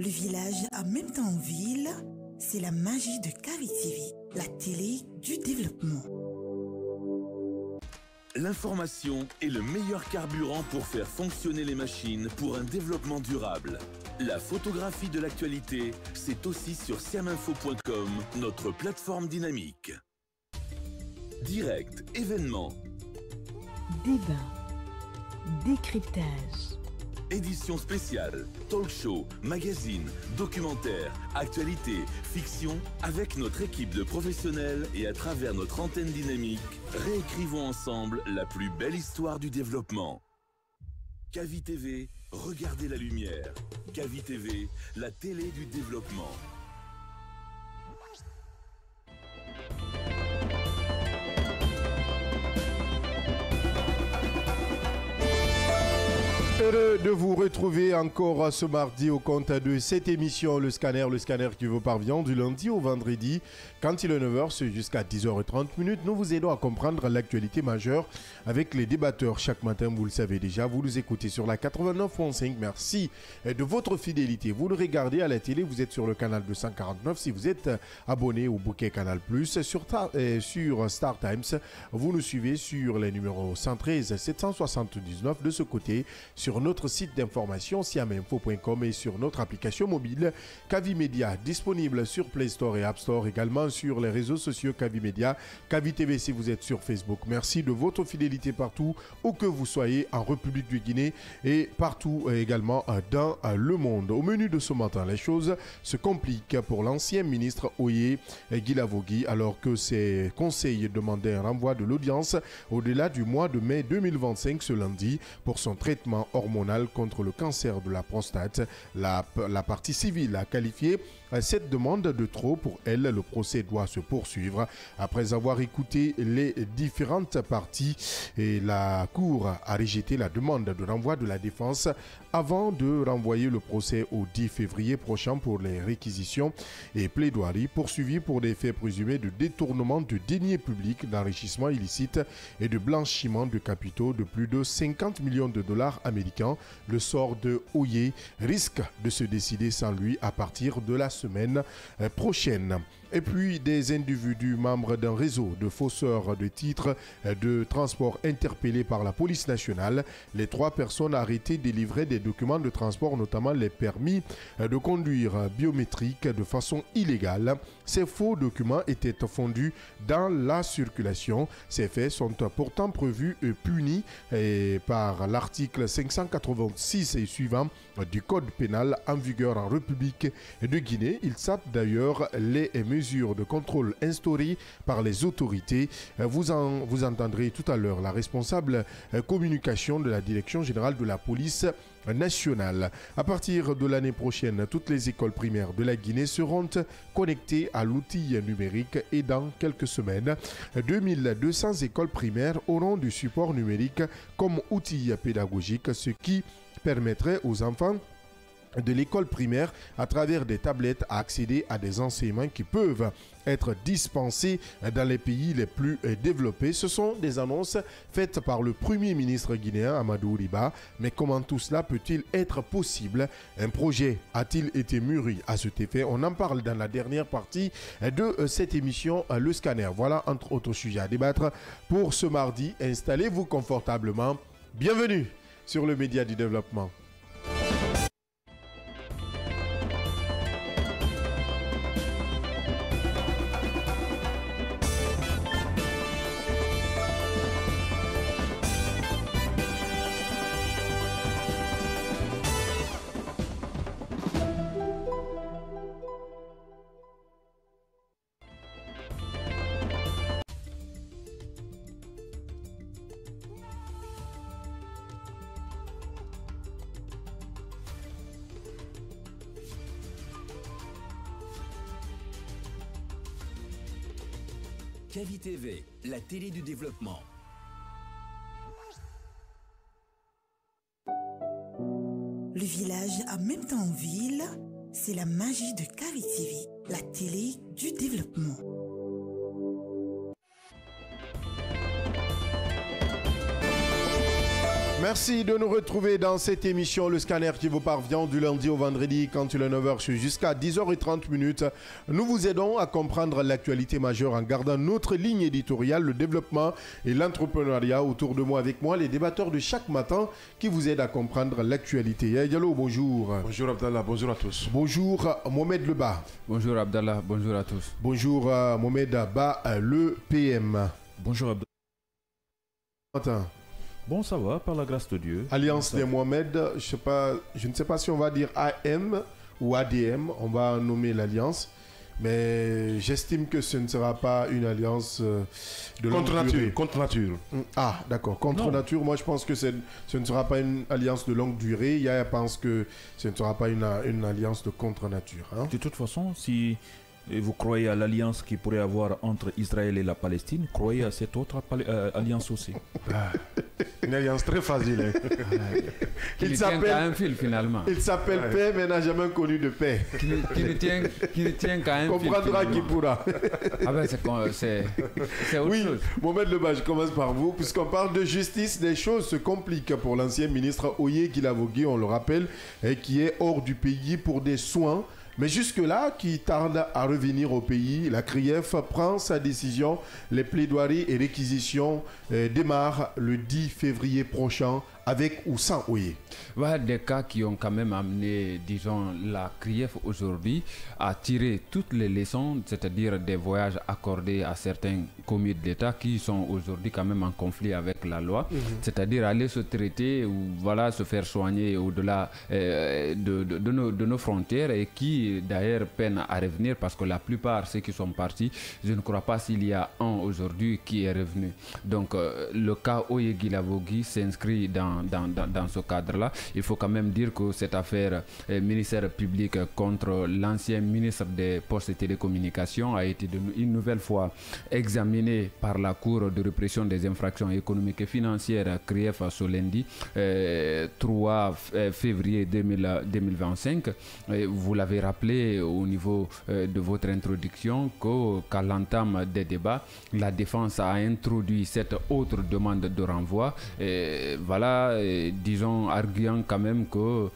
Le village en même temps en ville, c'est la magie de Kavi TV, la télé du développement. L'information est le meilleur carburant pour faire fonctionner les machines pour un développement durable. La photographie de l'actualité, c'est aussi sur siaminfo.com, notre plateforme dynamique. Direct, événements, débat, décryptage, édition spéciale, talk show, magazine, documentaire, actualité, fiction, avec notre équipe de professionnels et à travers notre antenne dynamique, réécrivons ensemble la plus belle histoire du développement. Kavi TV, regardez la lumière. Kavi TV, la télé du développement. Heureux de vous retrouver encore ce mardi au compte de cette émission le scanner qui vous parvient du lundi au vendredi. Quand il est 9h, c'est jusqu'à 10h30. Nous vous aidons à comprendre l'actualité majeure avec les débatteurs. Chaque matin, vous le savez déjà, vous nous écoutez sur la 89.5. Merci de votre fidélité. Vous nous regardez à la télé, vous êtes sur le canal 249. Si vous êtes abonné au bouquet Canal+, sur Star Times, vous nous suivez sur les numéros 113 779 de ce côté, sur notre site d'information siaminfo.com et sur notre application mobile Kavi Media, disponible sur Play Store et App Store, également sur les réseaux sociaux Kavi Media, Kavi TV si vous êtes sur Facebook. Merci de votre fidélité partout où que vous soyez en République du Guinée et partout également dans le monde. Au menu de ce matin, les choses se compliquent pour l'ancien ministre Oye Guilavogui alors que ses conseils demandaient un renvoi de l'audience au-delà du mois de mai 2025 ce lundi pour son traitement hormonal contre le cancer de la prostate. La partie civile a qualifié cette demande de trop. Pour elle, le procès doit se poursuivre. Après avoir écouté les différentes parties, et la Cour a rejeté la demande de renvoi de la défense avant de renvoyer le procès au 10 février prochain pour les réquisitions et plaidoiries poursuivies pour des faits présumés de détournement de deniers publics, d'enrichissement illicite et de blanchiment de capitaux de plus de 50 millions de dollars américains. Le sort de Oye risque de se décider sans lui à partir de la semaine prochaine. Et puis des individus membres d'un réseau de fausseurs de titres de transport interpellés par la police nationale. Les 3 personnes arrêtées délivraient des documents de transport, notamment les permis de conduire biométriques, de façon illégale. Ces faux documents étaient fondus dans la circulation. Ces faits sont pourtant prévus et punis par l'article 586 et suivant du Code pénal en vigueur en République de Guinée. Il sapent d'ailleurs les mesures de contrôle instaurées par les autorités. Vous entendrez tout à l'heure la responsable communication de la Direction générale de la police nationale. À partir de l'année prochaine, toutes les écoles primaires de la Guinée seront connectées à l'outil numérique et dans quelques semaines, 2200 écoles primaires auront du support numérique comme outil pédagogique, ce qui permettrait aux enfants de l'école primaire à travers des tablettes à accéder à des enseignements qui peuvent être dispensés dans les pays les plus développés. Ce sont des annonces faites par le Premier ministre guinéen Amadou Riba. Mais comment tout cela peut-il être possible? Un projet a-t-il été mûri à cet effet? On en parle dans la dernière partie de cette émission, le scanner. Voilà entre autres sujets à débattre pour ce mardi. Installez-vous confortablement. Bienvenue sur le Média du Développement. Kavi TV, la télé du développement. Le village en même temps en ville, c'est la magie de Kavi TV, la télé du développement. Merci de nous retrouver dans cette émission Le Scanner qui vous parvient du lundi au vendredi quand il est 9h jusqu'à 10h30. Nous vous aidons à comprendre l'actualité majeure en gardant notre ligne éditoriale, le développement et l'entrepreneuriat. Autour de moi, avec moi, les débatteurs de chaque matin qui vous aident à comprendre l'actualité. Hey, Diallo, bonjour. Bonjour Abdallah, bonjour à tous. Bonjour Mohamed Leba. Bonjour Abdallah, bonjour à tous. Bonjour Mohamed Abba, le PM. Bonjour Abdallah. Attends. Bon, ça va, par la grâce de Dieu. Alliance des Mohamed, je ne sais pas si on va dire AM ou ADM, on va nommer l'alliance, mais j'estime que ce ne sera pas une alliance de longue durée. Contre nature. Ah, d'accord. Contre nature, moi je pense que ce ne sera pas une alliance de longue durée. Yaya pense que ce ne sera pas une alliance de contre nature. Hein? De toute façon, si vous croyez à l'alliance qu'il pourrait y avoir entre Israël et la Palestine, croyez à cette autre alliance aussi. Une alliance très fragile. Il s'appelle un fil finalement. Il s'appelle paix mais n'a jamais connu de paix. Qui ne tient qu'à un fil. Comprendra qui pourra. Ah ben c'est autre chose. Mohamed Leba, je commence par vous. Puisqu'on parle de justice, les choses se compliquent pour l'ancien ministre Oye Guilavogui, on le rappelle, et qui est hors du pays pour des soins. Mais jusque-là, qui tarde à revenir au pays, la CRIEF prend sa décision. Les plaidoiries et réquisitions démarrent le 10 février prochain, avec ou sans Oye. Voilà des cas qui ont quand même amené, disons, la CRIEF aujourd'hui à tirer toutes les leçons, c'est-à-dire des voyages accordés à certains commis de l'État qui sont aujourd'hui quand même en conflit avec la loi, c'est-à-dire aller se traiter ou voilà, se faire soigner au-delà de nos frontières et qui d'ailleurs peinent à revenir parce que la plupart, ceux qui sont partis, je ne crois pas s'il y a un aujourd'hui qui est revenu. Donc le cas Oye Guilavogui s'inscrit dans ce cadre-là. Il faut quand même dire que cette affaire ministère public contre l'ancien ministre des Postes et Télécommunications a été une nouvelle fois examinée par la Cour de répression des infractions économiques et financières CRIEF ce lundi 3 février 2025. Vous l'avez rappelé au niveau de votre introduction qu'à l'entame des débats, la défense a introduit cette autre demande de renvoi. Voilà, disons, arguant quand même que,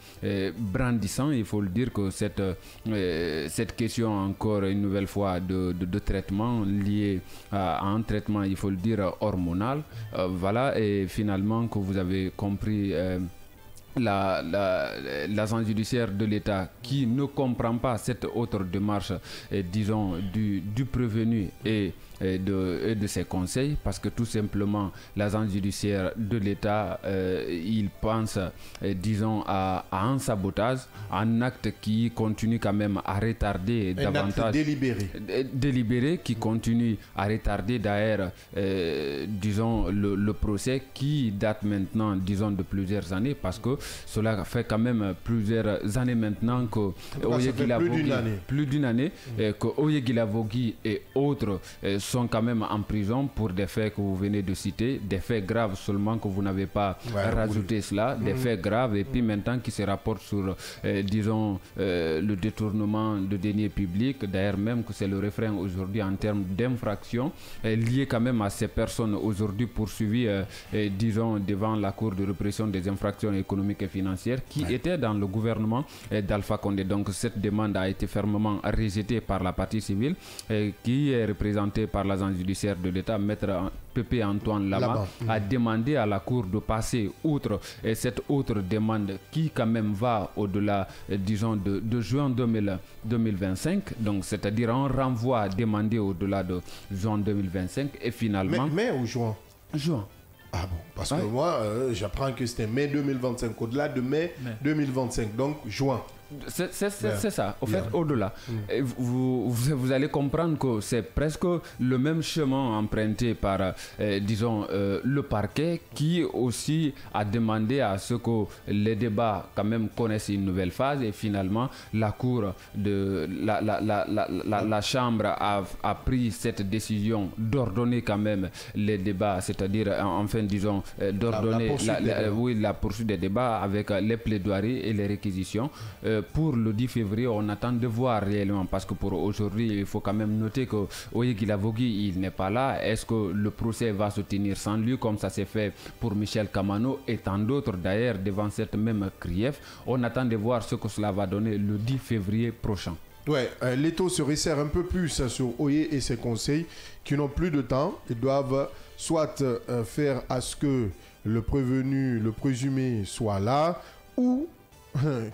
brandissant, il faut le dire, que cette question encore une nouvelle fois de traitement lié à un traitement, il faut le dire, hormonal, voilà, et finalement que vous avez compris l'agent judiciaire de l'État qui ne comprend pas cette autre démarche, disons, du prévenu et de ses conseils, parce que tout simplement l'agent judiciaire de l'État il pense disons à un sabotage, un acte qui continue quand même à retarder davantage, délibéré qui continue à retarder d'ailleurs disons le procès qui date maintenant disons de plusieurs années, parce que cela fait quand même plusieurs années maintenant que plus d'une année que Oye Guilavogui et autres sont quand même en prison pour des faits que vous venez de citer, des faits graves seulement que vous n'avez pas rajouté cela, des faits graves, et puis maintenant qui se rapportent sur disons le détournement de deniers publics, d'ailleurs même que c'est le refrain aujourd'hui en termes d'infraction lié quand même à ces personnes aujourd'hui poursuivies disons devant la Cour de répression des infractions économiques et financières qui étaient dans le gouvernement d'Alpha Condé. Donc cette demande a été fermement rejetée par la partie civile qui est représentée par l'agent judiciaire de l'État, maître Pépé Antoine Lama, a demandé à la Cour de passer outre cette autre demande qui quand même va au-delà disons de juin 2025, donc c'est-à-dire un renvoi demandé au-delà de juin 2025 et finalement... Mai ou juin? Juin. Ah bon, parce que moi j'apprends que c'était mai 2025, au-delà de mai 2025, donc juin. C'est ça, au fait, au-delà. Vous allez comprendre que c'est presque le même chemin emprunté par, disons, le parquet qui aussi a demandé à ce que les débats quand même connaissent une nouvelle phase et finalement la Cour de la Chambre a pris cette décision d'ordonner quand même les débats, c'est-à-dire enfin disons d'ordonner la poursuite des débats avec les plaidoiries et les réquisitions. pour le 10 février, on attend de voir réellement, parce que pour aujourd'hui, il faut quand même noter que Oye Guilavogui, il n'est pas là. Est-ce que le procès va se tenir sans lui, comme ça s'est fait pour Michel Kamano et tant d'autres d'ailleurs devant cette même CRIEF? On attend de voir ce que cela va donner le 10 février prochain. Ouais, l'État se resserre un peu plus sur Oye et ses conseils qui n'ont plus de temps. Ils doivent soit faire à ce que le prévenu, le présumé soit là, ou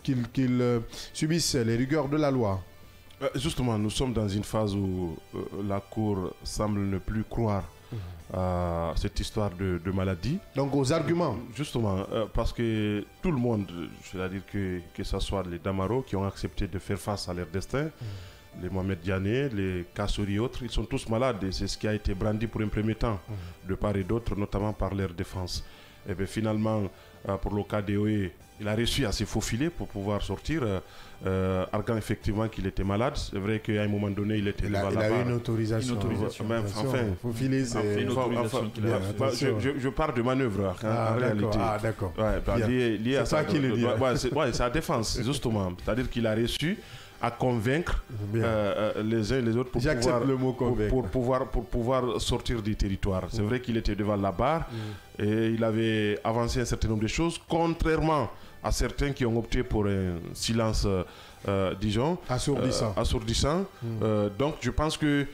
qu'il subisse les rigueurs de la loi. Justement, nous sommes dans une phase où la Cour semble ne plus croire à cette histoire de maladie. Donc aux arguments. Justement, parce que tout le monde, c'est-à-dire que ce soit les Damaro qui ont accepté de faire face à leur destin, les Mohamed Diané, les Kassouri et autres, ils sont tous malades et c'est ce qui a été brandi pour un premier temps, de part et d'autre, notamment par leur défense. Et bien finalement, pour le cas d'Oye, il a réussi à se faufiler pour pouvoir sortir, arguant effectivement qu'il était malade. C'est vrai qu'à un moment donné, il était devant la barre. Il a eu une autorisation. Enfin, faufiler, c'est une autorisation qu'il a. Je parle de manœuvre en réalité. Ah, d'accord. Lié à ça qu'il le dit. C'est sa défense, justement. C'est-à-dire qu'il a réussi à convaincre les uns et les autres pour pouvoir sortir du territoire. C'est vrai qu'il était devant la barre et il avait avancé un certain nombre de choses, contrairement à certains qui ont opté pour un silence, disons, assourdissant. Donc je pense que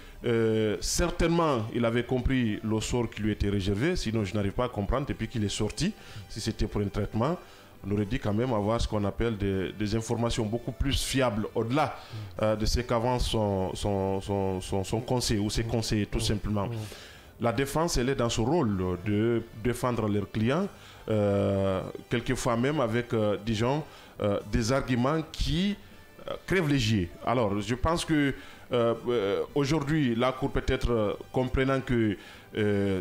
certainement il avait compris le sort qui lui était réservé, sinon je n'arrive pas à comprendre depuis qu'il est sorti, si c'était pour un traitement. On aurait dit quand même avoir ce qu'on appelle des informations beaucoup plus fiables au-delà de ce qu'avance son conseil ou ses conseillers tout simplement. La défense, elle est dans ce rôle de défendre leurs clients, quelquefois même avec, disons, des arguments qui crèvent les yeux. Alors, je pense que aujourd'hui, la Cour peut-être comprenant que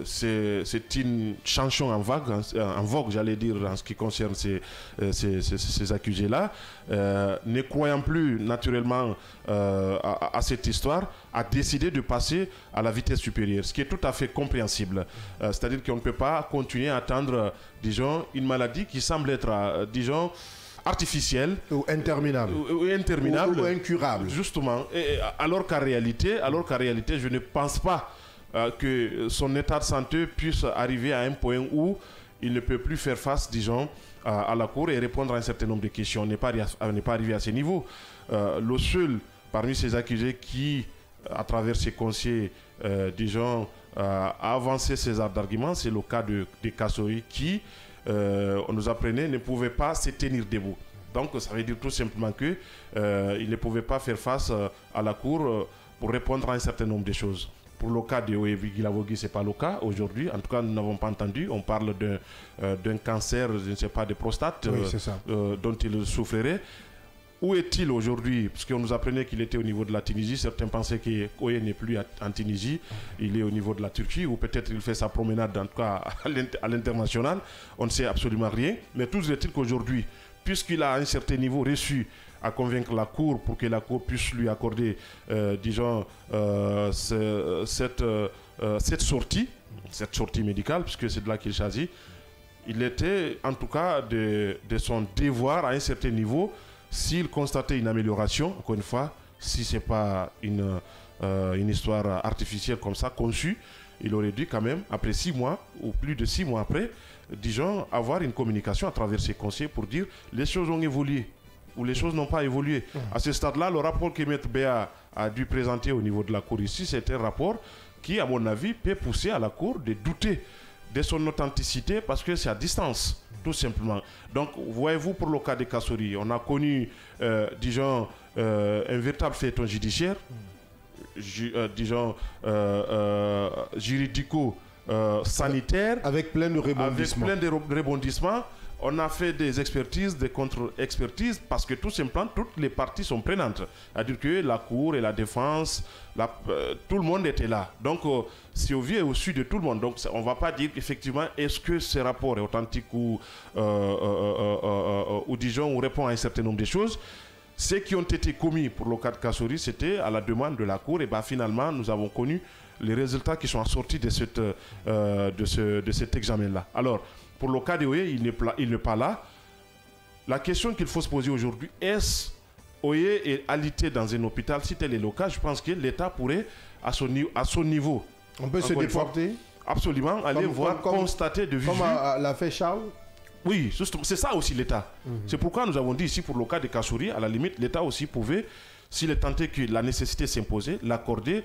c'est une chanson en vogue, j'allais dire, en ce qui concerne ces accusés-là, ne croyant plus naturellement à cette histoire, a décidé de passer à la vitesse supérieure, ce qui est tout à fait compréhensible. C'est-à-dire qu'on ne peut pas continuer à attendre, disons, une maladie qui semble être, disons, artificielle ou interminable ou incurable, justement, alors qu'en réalité, je ne pense pas que son état de santé puisse arriver à un point où il ne peut plus faire face, disons, à la Cour et répondre à un certain nombre de questions. On n'est pas arrivé à ce niveau. Le seul parmi ces accusés qui, à travers ses conseillers, disons, a avancé ces arguments, c'est le cas de Kassouri qui, on nous apprenait, ne pouvait pas se tenir debout. Donc ça veut dire tout simplement qu'il ne pouvait pas faire face à la Cour pour répondre à un certain nombre de choses. Pour le cas de Oye Guilavogui, ce n'est pas le cas aujourd'hui. En tout cas, nous n'avons pas entendu. On parle d'un cancer, je ne sais pas, de prostate dont il souffrirait. Où est-il aujourd'hui? Parce qu'on nous apprenait qu'il était au niveau de la Tunisie. Certains pensaient qu'Oye n'est plus en Tunisie. Il est au niveau de la Turquie. Ou peut-être il fait sa promenade, en tout cas à l'international. On ne sait absolument rien. Mais toujours est-il qu'aujourd'hui, puisqu'il a à un certain niveau reçu à convaincre la Cour pour que la Cour puisse lui accorder, disons, cette sortie médicale, puisque c'est de là qu'il s'agit, il était en tout cas de son devoir à un certain niveau, s'il constatait une amélioration, encore une fois, si ce n'est pas une histoire artificielle comme ça, conçue, il aurait dû quand même, après 6 mois, ou plus de 6 mois après, disons, avoir une communication à travers ses conseillers pour dire les choses ont évolué ou les choses n'ont pas évolué. À ce stade-là, le rapport que M. Béa a dû présenter au niveau de la Cour ici, c'est un rapport qui, à mon avis, peut pousser à la Cour de douter de son authenticité parce que c'est à distance, tout simplement. Donc, voyez-vous, pour le cas de Kassouri, on a connu, disons, un véritable feuilleton judiciaire, disons, juridico-sanitaire. Avec plein de rebondissements. On a fait des expertises, des contre-expertises, parce que tout simplement, toutes les parties sont prenantes. C'est-à-dire que la Cour et la défense, tout le monde était là. Donc, c'est au vu et au su de tout le monde. Donc, on ne va pas dire qu'effectivement, est-ce que ce rapport est authentique ou disons, on répond à un certain nombre de choses. Ceux qui ont été commis pour le cas de Kassouri, c'était à la demande de la Cour. Et bien, finalement, nous avons connu les résultats qui sont assortis de cet examen-là. Alors, pour le cas de Oye, il n'est pas là. La question qu'il faut se poser aujourd'hui, est-ce Oye est alité dans un hôpital, si tel est le cas, je pense que l'État pourrait, à son niveau... On peut se déporter? Absolument, aller voir, constater de visu... Comme l'a fait Charles? Oui, c'est ça aussi l'État. C'est pourquoi nous avons dit ici, pour le cas de Kassouri, à la limite, l'État aussi pouvait, s'il est tenté que la nécessité s'imposait, l'accorder,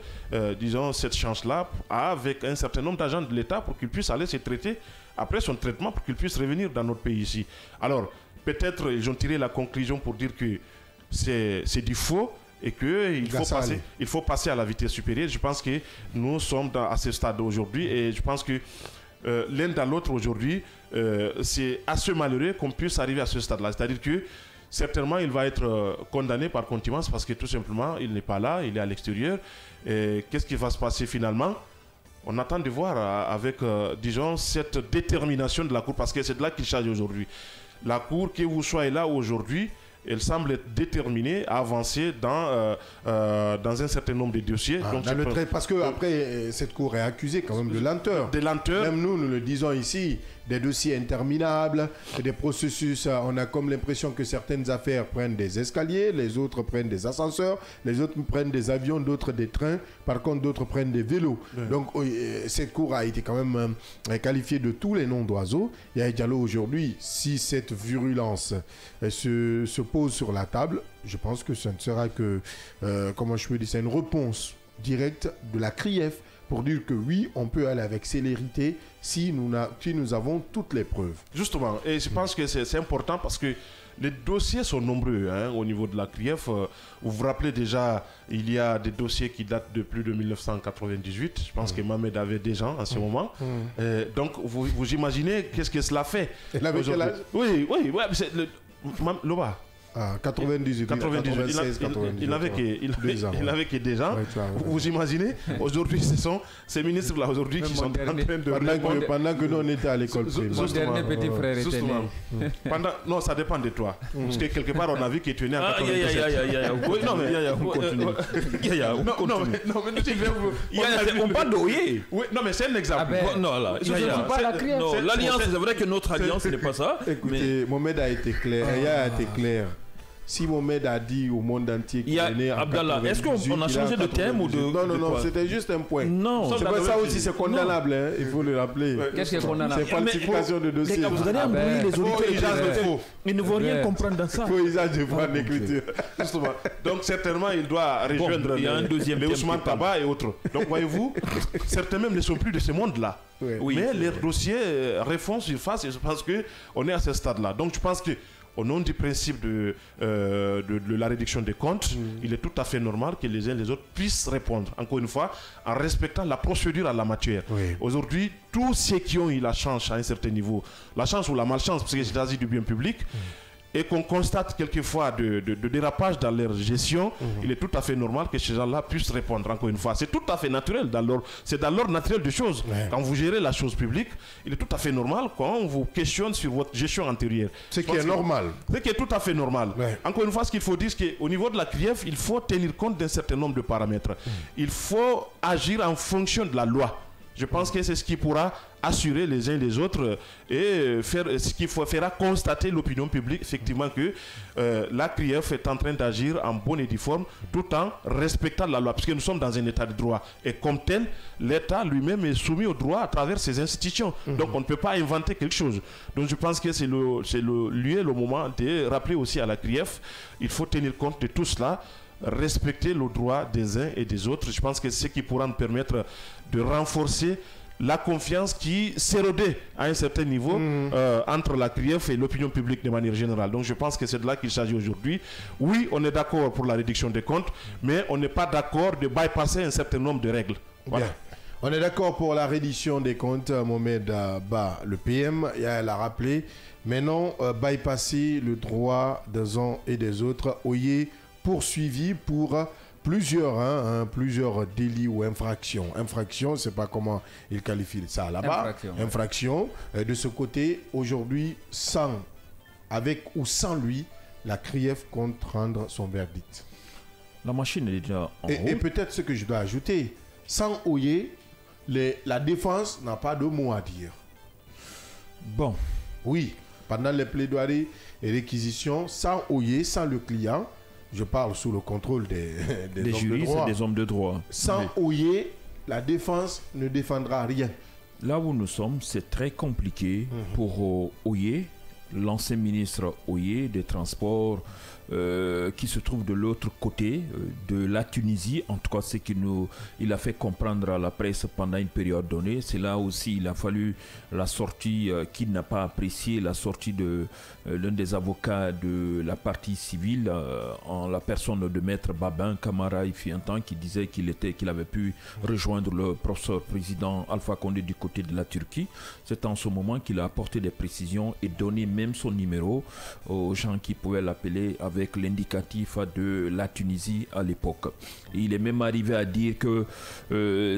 disons, cette chance-là avec un certain nombre d'agents de l'État pour qu'ils puissent aller se traiter après son traitement, pour qu'ils puissent revenir dans notre pays ici. Alors, peut-être ils ont tiré la conclusion pour dire que c'est du faux et qu'il faut passer à la vitesse supérieure. Je pense que nous sommes à ce stade aujourd'hui et je pense que l'un dans l'autre aujourd'hui, c'est assez malheureux qu'on puisse arriver à ce stade-là. C'est-à-dire que certainement il va être condamné par contumace parce que tout simplement il n'est pas là, il est à l'extérieur. Qu'est-ce qui va se passer finalement? On attend de voir avec, disons, cette détermination de la Cour, parce que c'est de là qu'il s'agit aujourd'hui. La Cour, que vous soyez là aujourd'hui, elle semble être déterminée à avancer dans un certain nombre de dossiers. Donc parce que après, cette Cour est accusée quand même de lenteur. De lenteur. Même nous le disons ici, des dossiers interminables, des processus, on a comme l'impression que certaines affaires prennent des escaliers, les autres prennent des ascenseurs, les autres prennent des avions, d'autres des trains, par contre d'autres prennent des vélos. Ouais. Donc cette Cour a été quand même qualifiée de tous les noms d'oiseaux. Yaya Diallo aujourd'hui, si cette virulence se pose sur la table, je pense que ce ne sera que, comment je peux dire, c'est une réponse directe de la CRIEF pour dire que oui, on peut aller avec célérité si nous avons toutes les preuves. Justement, et je pense que c'est important parce que les dossiers sont nombreux au niveau de la CRIEF. Vous vous rappelez déjà, il y a des dossiers qui datent de plus de 1998. Je pense que Mohamed avait des gens en ce moment. Donc, vous imaginez qu'est-ce que cela fait. Il avait quel âge? Oui, c'est Loba. 98, 96, 98. Il n'avait que des gens. Vous imaginez, aujourd'hui, ce sont ces ministres-là aujourd'hui qui sont en train de... Pendant que nous, on était à l'école primaire. Mon dernier petit frère était né. Non, ça dépend de toi. Parce que quelque part, on a vu que tu es né en 97. On parle d'Oye. Non, mais c'est un exemple. L'alliance, c'est vrai que notre alliance n'est pas ça. Écoutez, Mohamed a été clair. Yaya a été clair. Si Mohamed a dit au monde entier qu'il est né en Abdallah, est-ce qu'on a changé de thème ou de... Non, c'était juste un point. Non. Ça aussi, c'est condamnable, hein, il faut le rappeler. Qu'est-ce qui est condamnable? C'est falsification de dossier. Vous allez embrouiller les auditeurs. Ils ne vont rien comprendre dans ça. Faux usage de voix en écriture. Justement. Donc, certainement, il doit rejoindre les Ousmane Taba et autres. Donc, voyez-vous, certains même ne sont plus de ce monde-là. Mais les dossiers refont surface et je pense qu'on est à ce stade-là. Donc, je pense que au nom du principe de la réduction des comptes, il est tout à fait normal que les uns et les autres puissent répondre, encore une fois, en respectant la procédure à la matière. Aujourd'hui, tous ceux qui ont eu la chance à un certain niveau, la chance ou la malchance, parce que c'est l'Asie du bien public, et qu'on constate quelquefois de dérapage dans leur gestion, il est tout à fait normal que ces gens-là puissent répondre, encore une fois. C'est tout à fait naturel, c'est dans l'ordre naturel des choses. Quand vous gérez la chose publique, il est tout à fait normal qu'on vous questionne sur votre gestion antérieure. Ce qui est normal. Ce qui est tout à fait normal. Encore une fois, ce qu'il faut dire, c'est qu'au niveau de la CRIEF, il faut tenir compte d'un certain nombre de paramètres. Il faut agir en fonction de la loi. Je pense que c'est ce qui pourra assurer les uns les autres et faire ce qu'il fera constater l'opinion publique effectivement que la CRIEF est en train d'agir en bonne et due forme tout en respectant la loi, parce que nous sommes dans un état de droit et comme tel, l'État lui-même est soumis au droit à travers ses institutions. Donc on ne peut pas inventer quelque chose. Donc je pense que c'est le lieu, le moment de rappeler aussi à la CRIEF, il faut tenir compte de tout cela, respecter le droit des uns et des autres. Je pense que c'est ce qui pourra nous permettre de renforcer la confiance qui s'érodait à un certain niveau entre la CRIEF et l'opinion publique de manière générale. Donc je pense que c'est de là qu'il s'agit aujourd'hui. Oui, on est d'accord pour la réduction des comptes, mais on n'est pas d'accord de bypasser un certain nombre de règles. Voilà. Bien. On est d'accord pour la reddition des comptes, Mohamed le PM, il a rappelé. Maintenant, bypasser le droit des uns et des autres, Oye poursuivi pour plusieurs délits ou infractions. Infraction, je ne sais pas comment il qualifie ça là-bas. Infraction. De ce côté, aujourd'hui, avec ou sans lui, la CRIEF compte rendre son verdict. La machine est déjà en route. Et peut-être ce que je dois ajouter, sans Oye, la défense n'a pas de mot à dire. Bon. Oui, pendant les plaidoiries et réquisitions, sans Oye, sans le client, Je parle sous le contrôle des juristes et des hommes de droit. Sans Oye, la défense ne défendra rien. Là où nous sommes, c'est très compliqué pour Oye, l'ancien ministre Oye des Transports, qui se trouve de l'autre côté de la Tunisie. En tout cas, c'est qu'il a fait comprendre à la presse pendant une période donnée. C'est là aussi il a fallu la sortie, qu'il n'a pas apprécié, la sortie de l'un des avocats de la partie civile, en la personne de Maître Babin Camara, il fut un temps, qui disait qu'il avait pu rejoindre le professeur président Alpha Condé du côté de la Turquie. C'est en ce moment qu'il a apporté des précisions et donné même son numéro aux gens qui pouvaient l'appeler avec l'indicatif de la Tunisie à l'époque. Il est même arrivé à dire que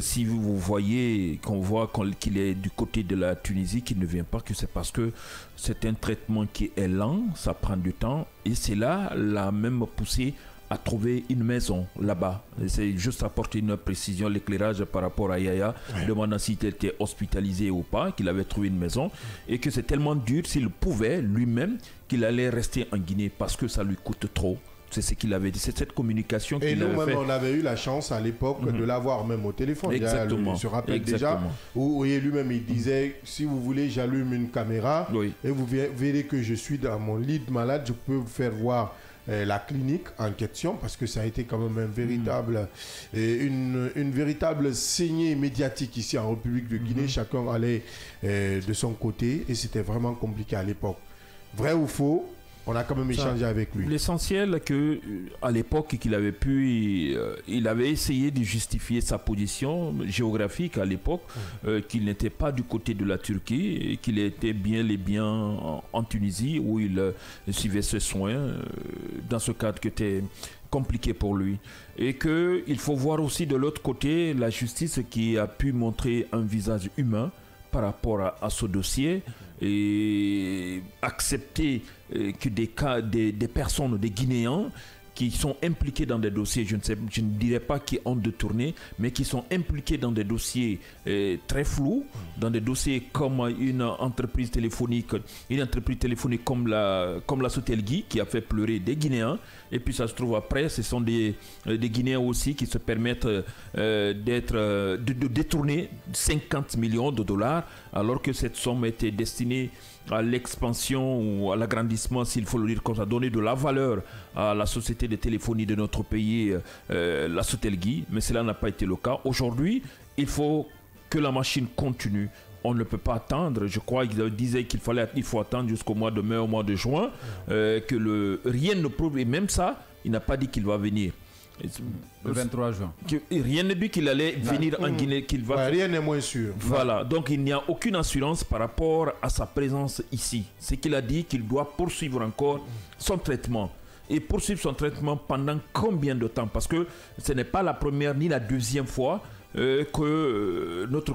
si vous voyez qu'on voit qu'il est du côté de la Tunisie, qu'il ne vient pas, que c'est parce que c'est un traitement qui est lent, ça prend du temps, et c'est là la même poussée à trouver une maison là-bas. C'est juste apporter une précision, l'éclairage par rapport à Yaya, demandant s'il était hospitalisé ou pas, qu'il avait trouvé une maison, et que c'est tellement dur, s'il pouvait lui-même, qu'il allait rester en Guinée parce que ça lui coûte trop. C'est ce qu'il avait dit, c'est cette communication qu'il avait fait. Et nous-mêmes, on avait eu la chance à l'époque de l'avoir même au téléphone. Exactement. Je me rappelle déjà où lui-même il disait, si vous voulez, j'allume une caméra et vous verrez que je suis dans mon lit de malade, je peux vous faire voir la clinique en question, parce que ça a été quand même un véritable, une véritable saignée médiatique ici en République de Guinée. Chacun allait de son côté et c'était vraiment compliqué à l'époque. Vrai ou faux, on a quand même échangé avec lui. L'essentiel, que à l'époque qu'il avait pu, il avait essayé de justifier sa position géographique à l'époque, qu'il n'était pas du côté de la Turquie, et qu'il était bien en Tunisie où il suivait ses soins dans ce cadre qui était compliqué pour lui. Et qu'il faut voir aussi de l'autre côté la justice qui a pu montrer un visage humain par rapport à ce dossier, et accepter que des personnes, des Guinéens qui sont impliqués dans des dossiers, je ne dirais pas qui ont détourné, mais qui sont impliqués dans des dossiers très flous, dans des dossiers comme une entreprise téléphonique comme la Sotelgui, qui a fait pleurer des Guinéens. Et puis ça se trouve après, ce sont des Guinéens aussi qui se permettent de détourner 50 millions de dollars, alors que cette somme était destinée à l'expansion ou à l'agrandissement, s'il faut le dire comme ça, donner de la valeur à la société de téléphonie de notre pays, la Sotelgui, mais cela n'a pas été le cas. Aujourd'hui, il faut que la machine continue. On ne peut pas attendre. Je crois qu'il disait qu'il faut attendre jusqu'au mois de mai, au mois de juin, rien ne prouve, et même ça, il n'a pas dit qu'il va venir. Le 23 juin. Rien ne dit qu'il allait venir en Guinée, qu'il va. Rien n'est moins sûr. Voilà, donc il n'y a aucune assurance par rapport à sa présence ici. C'est qu'il a dit qu'il doit poursuivre encore son traitement. Et poursuivre son traitement pendant combien de temps? Parce que ce n'est pas la première ni la deuxième fois que notre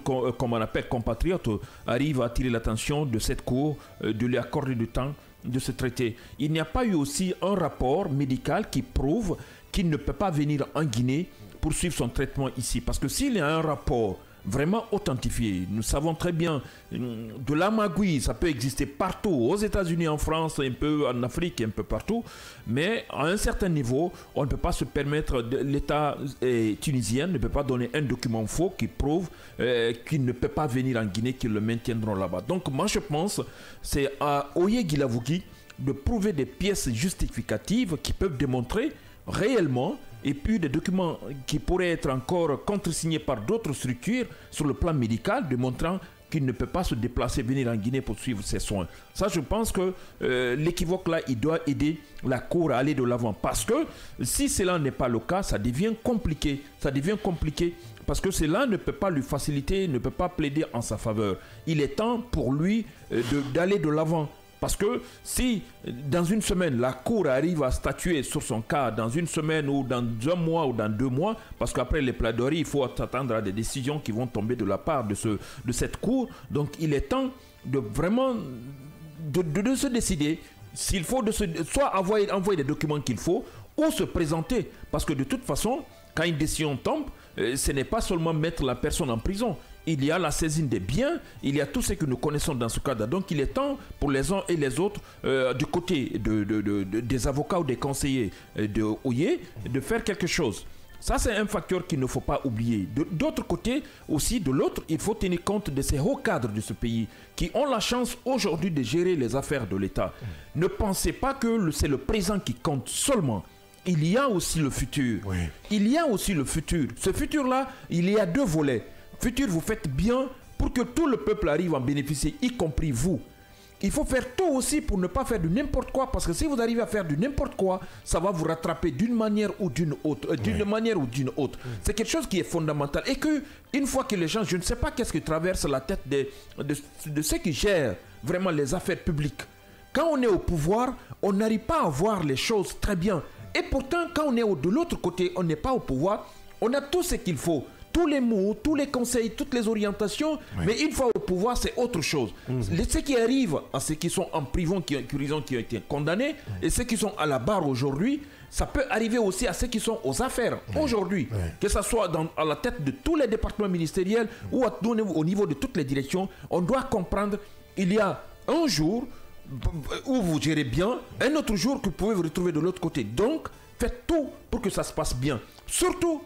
compatriote arrive à attirer l'attention de cette cour, de lui accorder du temps de se traiter. Il n'y a pas eu aussi un rapport médical qui prouve qu'il ne peut pas venir en Guinée pour suivre son traitement ici. Parce que s'il y a un rapport vraiment authentifié, nous savons très bien, de la magouille, ça peut exister partout, aux États-Unis, en France, un peu en Afrique, un peu partout, mais à un certain niveau, on ne peut pas se permettre, l'État tunisien ne peut pas donner un document faux qui prouve qu'il ne peut pas venir en Guinée, qu'ils le maintiendront là-bas. Donc moi je pense, c'est à Oye Guilavogui de prouver des pièces justificatives qui peuvent démontrer réellement, et puis des documents qui pourraient être encore contresignés par d'autres structures sur le plan médical, démontrant qu'il ne peut pas se déplacer, venir en Guinée pour suivre ses soins. Ça, je pense que l'équivoque là, il doit aider la Cour à aller de l'avant. Parce que si cela n'est pas le cas, ça devient compliqué. Ça devient compliqué parce que cela ne peut pas lui faciliter, ne peut pas plaider en sa faveur. Il est temps pour lui d'aller de l'avant. Parce que si dans une semaine, la Cour arrive à statuer sur son cas, dans une semaine ou dans un mois ou dans 2 mois, parce qu'après les plaidoiries, il faut s'attendre à des décisions qui vont tomber de la part de cette Cour. Donc il est temps de vraiment de se décider s'il faut soit envoyer des documents qu'il faut ou se présenter. Parce que de toute façon, quand une décision tombe, ce n'est pas seulement mettre la personne en prison. il y a la saisine des biens, il y a tout ce que nous connaissons dans ce cadre. Donc il est temps pour les uns et les autres, du côté des avocats ou des conseillers de Oye, de faire quelque chose. Ça, c'est un facteur qu'il ne faut pas oublier. D'autre côté, aussi, de l'autre, il faut tenir compte de ces hauts cadres de ce pays qui ont la chance aujourd'hui de gérer les affaires de l'État. Ne pensez pas que c'est le présent qui compte seulement. Il y a aussi le futur. Oui. Il y a aussi le futur. Ce futur-là, il y a deux volets. Futur, vous faites bien pour que tout le peuple arrive à en bénéficier, y compris vous. Il faut faire tout aussi pour ne pas faire du n'importe quoi, parce que si vous arrivez à faire du n'importe quoi, ça va vous rattraper d'une manière ou d'une autre. C'est quelque chose qui est fondamental. Et que, une fois que les gens, je ne sais pas qu'est-ce qui traverse la tête de ceux qui gèrent vraiment les affaires publiques. Quand on est au pouvoir, on n'arrive pas à voir les choses très bien. Et pourtant, quand on est de l'autre côté, on n'est pas au pouvoir, on a tout ce qu'il faut. Tous les mots, tous les conseils, toutes les orientations, mais une fois au pouvoir, c'est autre chose. Ce qui arrive à ceux qui sont en prison, qui ont été condamnés, et ceux qui sont à la barre aujourd'hui, ça peut arriver aussi à ceux qui sont aux affaires aujourd'hui, que ce soit à la tête de tous les départements ministériels ou au niveau de toutes les directions. On doit comprendre qu'il y a un jour où vous gérez bien, un autre jour que vous pouvez vous retrouver de l'autre côté. Donc, faites tout pour que ça se passe bien. Surtout,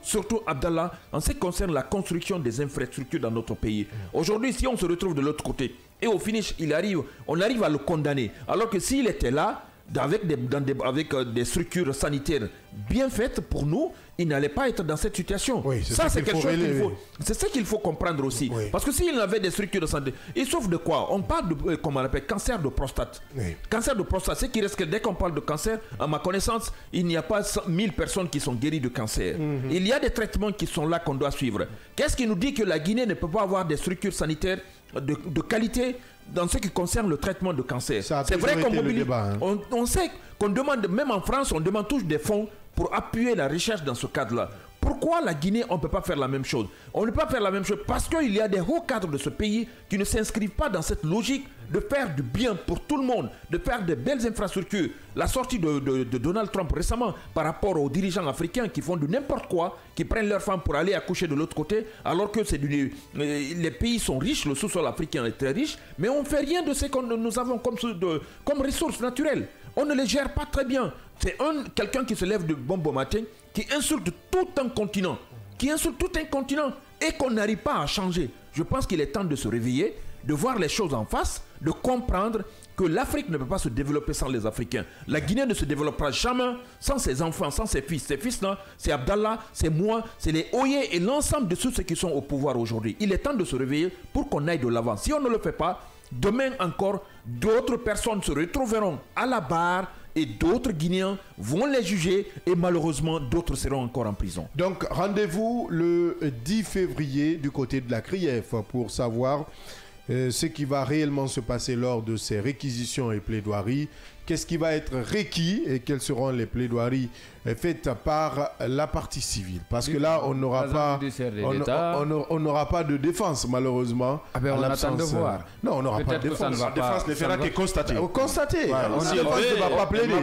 Abdallah, en ce qui concerne la construction des infrastructures dans notre pays. Aujourd'hui, si on se retrouve de l'autre côté et au finish, on arrive à le condamner. Alors que s'il était là, avec des structures sanitaires bien faites pour nous, il n'allait pas être dans cette situation. Oui, ça, c'est quelque chose c'est ce qu'il faut comprendre aussi. Oui. Parce que s'il avait des structures de santé, il souffre de quoi? On parle de, comment on appelle, cancer de prostate. Oui. Cancer de prostate, c'est qui reste que dès qu'on parle de cancer, à ma connaissance, il n'y a pas 1000 personnes qui sont guéries de cancer. Il y a des traitements qui sont là qu'on doit suivre. Qu'est-ce qui nous dit que la Guinée ne peut pas avoir des structures sanitaires de qualité dans ce qui concerne le traitement de cancer? C'est vrai qu'on mobilise. On sait qu'on demande, même en France, on demande toujours des fonds pour appuyer la recherche dans ce cadre-là. Pourquoi la Guinée, on ne peut pas faire la même chose? On ne peut pas faire la même chose parce qu'il y a des hauts cadres de ce pays qui ne s'inscrivent pas dans cette logique de faire du bien pour tout le monde, de faire de belles infrastructures. La sortie de Donald Trump récemment par rapport aux dirigeants africains qui font du n'importe quoi, qui prennent leurs femmes pour aller accoucher de l'autre côté, alors que les pays sont riches, le sous-sol africain est très riche, mais on ne fait rien de ce que nous avons comme ressources naturelles. On ne les gère pas très bien. C'est quelqu'un qui se lève de bon matin, qui insulte tout un continent, et qu'on n'arrive pas à changer. Je pense qu'il est temps de se réveiller, de voir les choses en face, de comprendre que l'Afrique ne peut pas se développer sans les Africains. La Guinée ne se développera jamais sans ses enfants, sans ses fils. Ces fils-là, c'est Abdallah, c'est moi, c'est les Oye et l'ensemble de ceux qui sont au pouvoir aujourd'hui. Il est temps de se réveiller pour qu'on aille de l'avant. Si on ne le fait pas, demain encore, d'autres personnes se retrouveront à la barre et d'autres Guinéens vont les juger et malheureusement d'autres seront encore en prison. Donc rendez-vous le 10 février du côté de la CRIEF pour savoir ce qui va réellement se passer lors de ces réquisitions et plaidoiries. Qu'est-ce qui va être requis et quelles seront les plaidoiries faites par la partie civile? Parce que là, on n'aura pas de défense, malheureusement. Ah ben on attend de voir. Non, on n'aura pas de défense. La défense ne fera que constater. Constater. Si la défense ne va pas plaider.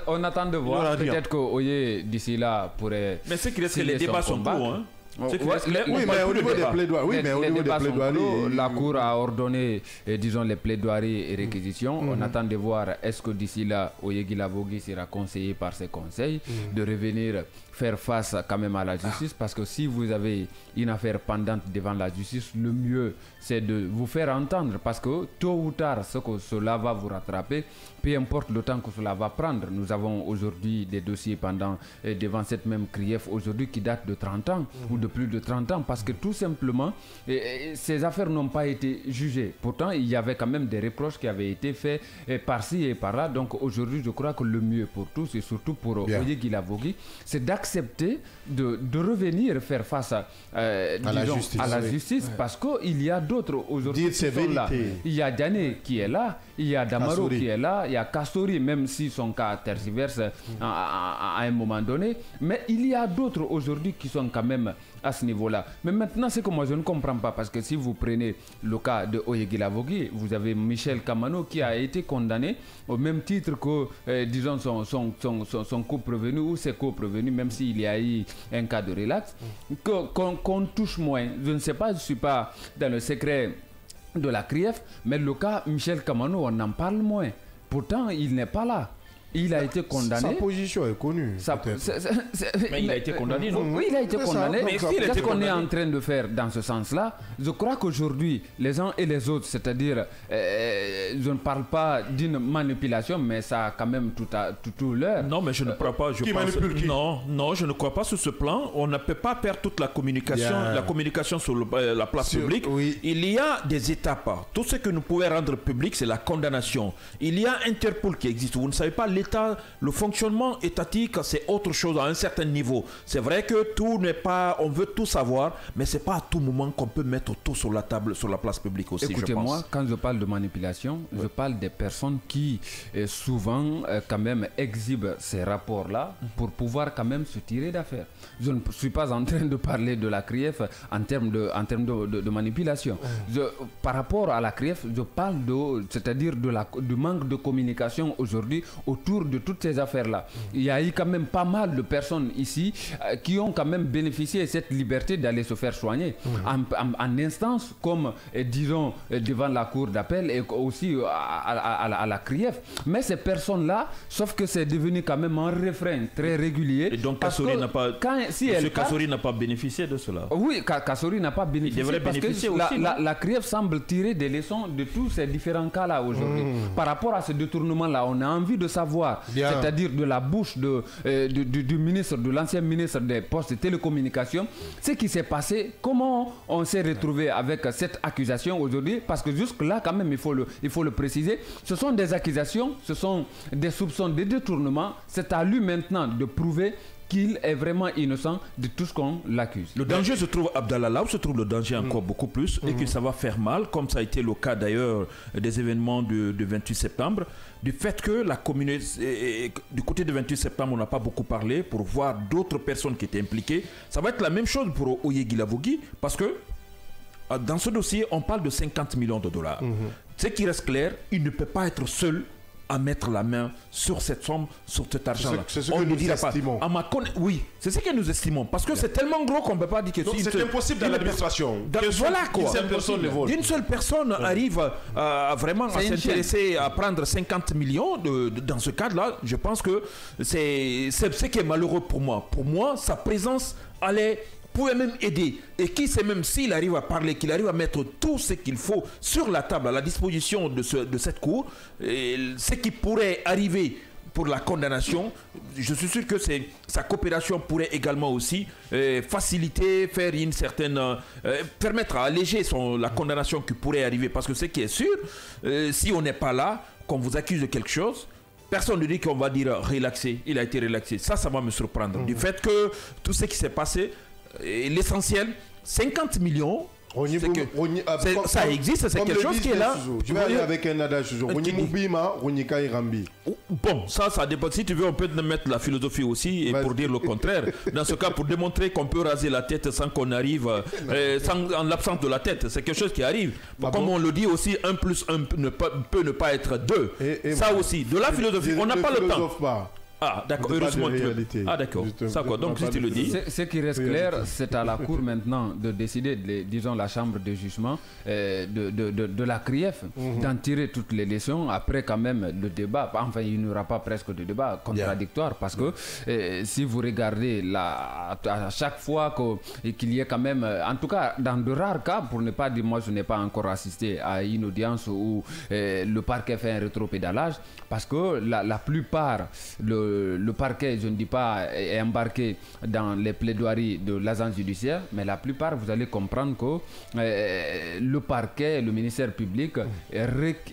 On attend de voir. Peut-être qu'Oye, d'ici là, pourrait... Mais c'est que les débats sont courts, hein. Oui, mais au niveau des plaidoiries, la Cour a ordonné, disons, les plaidoiries et réquisitions. On attend de voir est-ce que d'ici là, Oye Guilavogui sera conseillé par ses conseils de revenir faire face quand même à la justice, parce que si vous avez une affaire pendante devant la justice, le mieux c'est de vous faire entendre, parce que tôt ou tard, cela va vous rattraper, peu importe le temps que cela va prendre. Nous avons aujourd'hui des dossiers devant cette même CRIEF aujourd'hui qui datent de 30 ans ou de plus de 30 ans, parce que tout simplement, ces affaires n'ont pas été jugées. Pourtant, il y avait quand même des reproches qui avaient été faits par-ci et par-là. Donc aujourd'hui, je crois que le mieux pour tous, et surtout pour Oye Guilavogui, c'est d'accepter de revenir faire face à la justice, parce qu'il y a d'autres aujourd'hui qui sont là. Il y a Diané qui est là, il y a Damaro qui est là, il y a Kastori, même si son cas tergiverse à un moment donné, mais il y a d'autres aujourd'hui qui sont quand même à ce niveau-là. Mais maintenant, c'est que moi je ne comprends pas, parce que si vous prenez le cas de Oyeguilavogui, vous avez Michel Kamano qui a été condamné au même titre que, disons, son co-prévenu ou ses co-prévenus, même s'il y a eu un cas de relax, qu'on touche moins. Je ne sais pas, je ne suis pas dans le secret de la CRIEF, mais le cas Michel Kamano, on en parle moins. Pourtant, il n'est pas là. Il a été condamné. Sa position est connue. Mais il a été condamné, non? Oui, il a été condamné. Mais qu'est-ce qu'on est en train de faire dans ce sens-là? Je crois qu'aujourd'hui, les uns et les autres, c'est-à-dire, je ne parle pas d'une manipulation, mais ça a quand même tout l'heure. Non, mais je ne crois pas. Non, je ne crois pas sur ce plan. On ne peut pas perdre toute la communication sur la place publique. Oui. Il y a des étapes. Tout ce que nous pouvons rendre public, c'est la condamnation. Il y a Interpol qui existe. Vous ne savez pas, l'État, le fonctionnement étatique, c'est autre chose à un certain niveau. C'est vrai que tout n'est pas, on veut tout savoir, mais c'est pas à tout moment qu'on peut mettre tout sur la table, sur la place publique aussi. Écoutez-moi, quand je parle de manipulation, je parle des personnes qui souvent quand même exhibent ces rapports-là pour pouvoir quand même se tirer d'affaire. Je ne suis pas en train de parler de la CRIEF en termes de manipulation. Par rapport à la CRIEF, je parle c'est-à-dire du manque de communication aujourd'hui autour de toutes ces affaires-là. Il y a eu quand même pas mal de personnes ici qui ont quand même bénéficié de cette liberté d'aller se faire soigner en instance, comme disons devant la cour d'appel et aussi à la CRIEF. Mais ces personnes-là, sauf que c'est devenu quand même un refrain très régulier. Et donc Kassori n'a pas, Kassori n'a pas bénéficié de cela. Oui, Kassori n'a pas bénéficié. Il devrait bénéficier aussi. La CRIEF semble tirer des leçons de tous ces différents cas-là aujourd'hui. Par rapport à ce détournement-là, on a envie de savoir, c'est-à-dire de la bouche du ministre, de l'ancien ministre des Postes et Télécommunications, ce qui s'est passé, comment on s'est retrouvé avec cette accusation aujourd'hui, parce que jusque-là, quand même, il faut le préciser, ce sont des accusations, ce sont des soupçons de détournement. C'est à lui maintenant de prouver qu'il est vraiment innocent de tout ce qu'on l'accuse. Le danger se trouve, Abdallah, là où se trouve le danger encore beaucoup plus, et que ça va faire mal, comme ça a été le cas d'ailleurs des événements du 28 septembre, du fait que la communauté, du côté du 28 septembre, on n'a pas beaucoup parlé pour voir d'autres personnes qui étaient impliquées. Ça va être la même chose pour Oyeguilavogui, parce que dans ce dossier, on parle de 50 millions de dollars. Ce qui reste clair, il ne peut pas être seul à mettre la main sur cette somme, sur cet argent-là. C'est ce que nous estimons. Oui, c'est ce que nous estimons. Parce que c'est tellement gros qu'on ne peut pas dire que... Donc c'est impossible dans l'administration. Voilà quoi. Une seule personne arrive vraiment à s'intéresser, à prendre 50 millions dans ce cadre-là. Je pense que c'est ce qui est malheureux pour moi. Pour moi, sa présence pouvait même aider. Et qui sait même s'il arrive à parler, qu'il arrive à mettre tout ce qu'il faut sur la table à la disposition de cette cour, et ce qui pourrait arriver pour la condamnation, je suis sûr que sa coopération pourrait également aussi faciliter, faire une certaine... permettre à alléger la condamnation qui pourrait arriver. Parce que ce qui est sûr, si on n'est pas là, qu'on vous accuse de quelque chose, personne ne dit qu'on va dire relaxé, il a été relaxé. Ça va me surprendre. Du fait que tout ce qui s'est passé, l'essentiel, 50 millions, ça existe, c'est quelque chose qui est là. Je vais aller avec un adage toujours. Bon, ça dépend. Si tu veux, on peut mettre la philosophie aussi, et pour dire le contraire. Dans ce cas, pour démontrer qu'on peut raser la tête sans qu'on arrive, en l'absence de la tête, c'est quelque chose qui arrive. Comme on le dit aussi, 1 plus 1 peut ne pas être 2. Ça aussi, de la philosophie, on n'a pas le temps. Ah, d'accord, heureusement. Ah, d'accord. Ça quoi, donc si tu le dis. Ce qui reste clair, c'est à la Cour maintenant de décider, disons la Chambre de jugement de la CRIEF, d'en tirer toutes les leçons. Après, quand même, le débat, enfin, il n'y aura pas presque de débat contradictoire, parce que si vous regardez à chaque fois qu'il y ait quand même, en tout cas, dans de rares cas, pour ne pas dire, moi, je n'ai pas encore assisté à une audience où le parquet fait un rétropédalage, parce que la plupart, le parquet, je ne dis pas, est embarqué dans les plaidoiries de l'agence judiciaire, mais la plupart, vous allez comprendre que le parquet, le ministère public,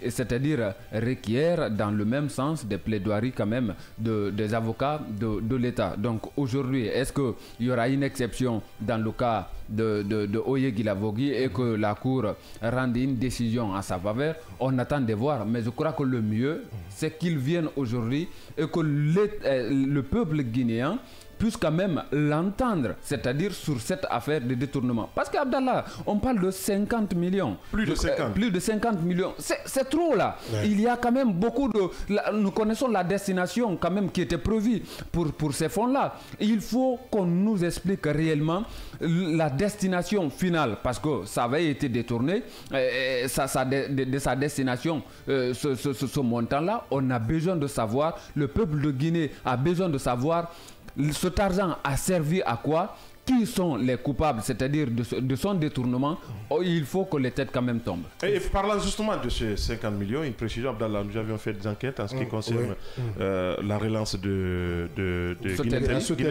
c'est-à-dire requiert dans le même sens des plaidoiries quand même des avocats de l'État. Donc aujourd'hui, est-ce qu'il y aura une exception dans le cas de Oyeguilavogui et que la Cour rende une décision en sa faveur? On attend de voir, mais je crois que le mieux, c'est qu'ils viennent aujourd'hui et que le peuple guinéen puisse quand même l'entendre, c'est-à-dire sur cette affaire de détournement. Parce qu'Abdallah, on parle de 50 millions. Plus de 50. Plus de 50 millions. C'est trop là. Ouais. Il y a quand même beaucoup de... nous connaissons la destination quand même qui était prévue pour ces fonds-là. Il faut qu'on nous explique réellement la destination finale, parce que ça avait été détourné, de sa destination, ce montant-là. On a besoin de savoir, le peuple de Guinée a besoin de savoir cet argent a servi à quoi, qui sont les coupables, c'est-à-dire de son détournement. Il faut que les têtes quand même tombent. Et parlant justement de ces 50 millions, une précision, Abdallah, nous avions fait des enquêtes en ce qui concerne la relance de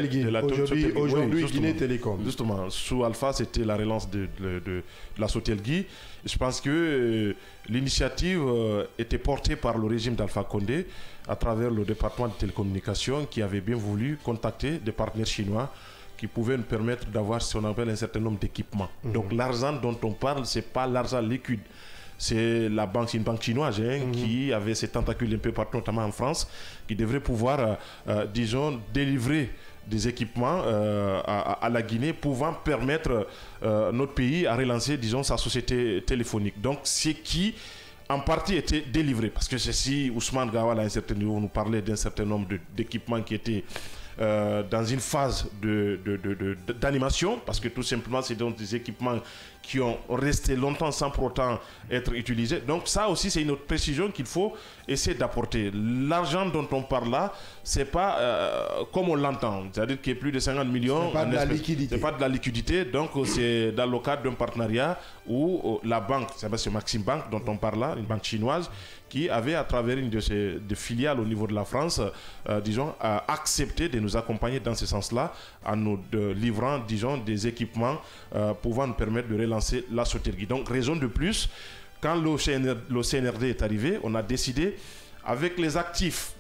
Guinée Aujourd'hui, Guinée Télécom. Justement, sous Alpha, c'était la relance de la Sotelgui. Je pense que l'initiative était portée par le régime d'Alpha Condé à travers le département de télécommunications qui avait bien voulu contacter des partenaires chinois qui pouvaient nous permettre d'avoir ce qu'on appelle un certain nombre d'équipements. Donc l'argent dont on parle, ce n'est pas l'argent liquide. C'est une banque chinoise qui avait ses tentacules un peu partout, notamment en France, qui devrait pouvoir, disons, délivrer des équipements à la Guinée pouvant permettre notre pays à relancer, disons, sa société téléphonique. Donc c'est qui en partie était délivré, parce que si Ousmane Gawal à un certain niveau nous parlait d'un certain nombre d'équipements qui étaient dans une phase d'animation, parce que tout simplement c'est donc des équipements qui ont resté longtemps sans pour autant être utilisés. Donc ça aussi c'est une autre précision qu'il faut essayer d'apporter. L'argent dont on parle là, c'est pas comme on l'entend, c'est-à-dire qu'il y a plus de 50 millions. C'est pas de la liquidité. C'est pas de la liquidité, donc c'est dans le cadre d'un partenariat où la banque, c'est Maxim Bank dont on parle là, une banque chinoise, qui avait à travers une de ses filiales au niveau de la France, disons, accepté de nous accompagner dans ce sens-là, en nous livrant, disons, des équipements pouvant nous permettre de relancer la Sotelgui. Donc, raison de plus, quand le CNRD est arrivé, on a décidé, avec les actifs,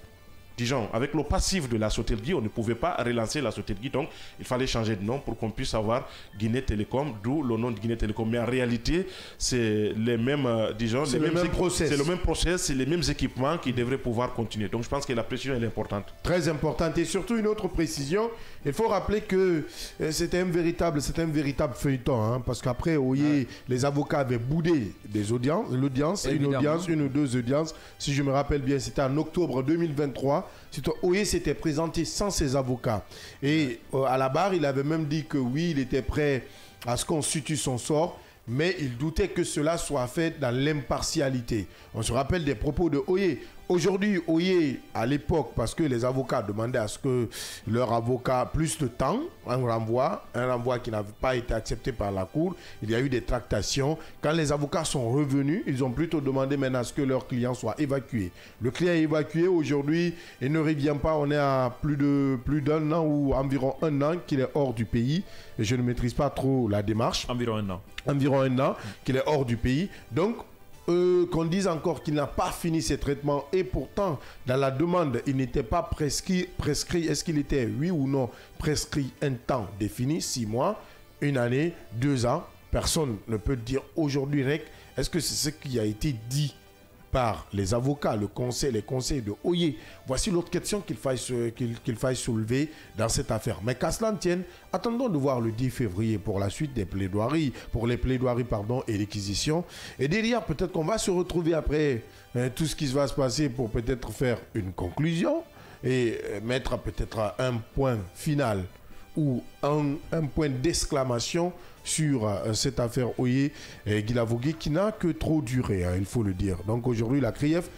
disons, avec le passif de la Sotelgui, on ne pouvait pas relancer la Sotelgui, donc il fallait changer de nom pour qu'on puisse avoir Guinée Télécom, d'où le nom de Guinée Télécom. Mais en réalité, c'est les mêmes, disons, c'est le même process. C'est le même process, c'est les mêmes équipements qui devraient pouvoir continuer. Donc je pense que la précision elle est importante. Très importante. Et surtout une autre précision, il faut rappeler que c'était un véritable feuilleton, hein, parce qu'après, les avocats avaient boudé l'audience, une ou deux audiences. Si je me rappelle bien, c'était en octobre 2023. Oye s'était présenté sans ses avocats. Et à la barre, il avait même dit que oui, il était prêt à ce qu'on constitue son sort, mais il doutait que cela soit fait dans l'impartialité. On se rappelle des propos de Oye. Aujourd'hui, Oye, à l'époque, parce que les avocats demandaient à ce que leur avocat plus de temps, un renvoi qui n'a pas été accepté par la Cour, il y a eu des tractations. Quand les avocats sont revenus, ils ont plutôt demandé maintenant à ce que leur client soit évacué. Le client est évacué aujourd'hui, il ne revient pas, on est à plus d'un an ou environ un an qu'il est hors du pays. Et je ne maîtrise pas trop la démarche. Environ un an qu'il est hors du pays. Donc, qu'on dise encore qu'il n'a pas fini ses traitements et pourtant dans la demande il n'était pas prescrit. Est-ce qu'il était oui ou non prescrit un temps défini, 6 mois, 1 année, 2 ans? Personne ne peut dire aujourd'hui. Est-ce que c'est ce qui a été dit par les avocats, les conseils de Oye? Voici l'autre question qu'il faille soulever dans cette affaire. Mais qu'à cela ne tienne, attendons de voir le 10 février pour la suite des plaidoiries, et réquisitions. Et derrière, peut-être qu'on va se retrouver après tout ce qui va se passer pour peut-être faire une conclusion et mettre peut-être un point final ou un point d'exclamation sur cette affaire Oye et Guilavogui qui n'a que trop duré, il faut le dire. Donc aujourd'hui, la CRIEF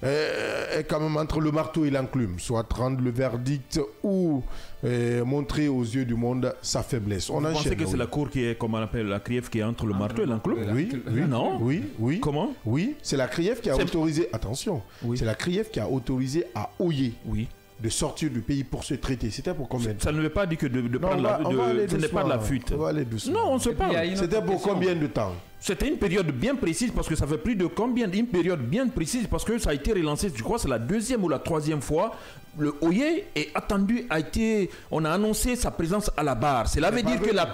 est quand même entre le marteau et l'enclume, soit rendre le verdict ou montrer aux yeux du monde sa faiblesse. Vous pensez que c'est la Cour qui est, comme on appelle la CRIEF, qui est entre le marteau et l'enclume? Oui. Non. Oui. Comment? Oui, c'est la CRIEF qui a autorisé, attention, c'est la CRIEF qui a autorisé à Oye de sortir du pays pour se traiter. C'était pour combien de temps? Ça ne veut pas dire que de prendre ce n'est pas de la fuite. On va aller doucement. Non, on se parle. C'était pour combien de temps? C'était une période bien précise parce que ça fait plus de combien? Une période bien précise parce que ça a été relancé, je crois, c'est la 2e ou la 3e fois. Le Oye est attendu, on a annoncé sa présence à la barre. Cela veut dire que la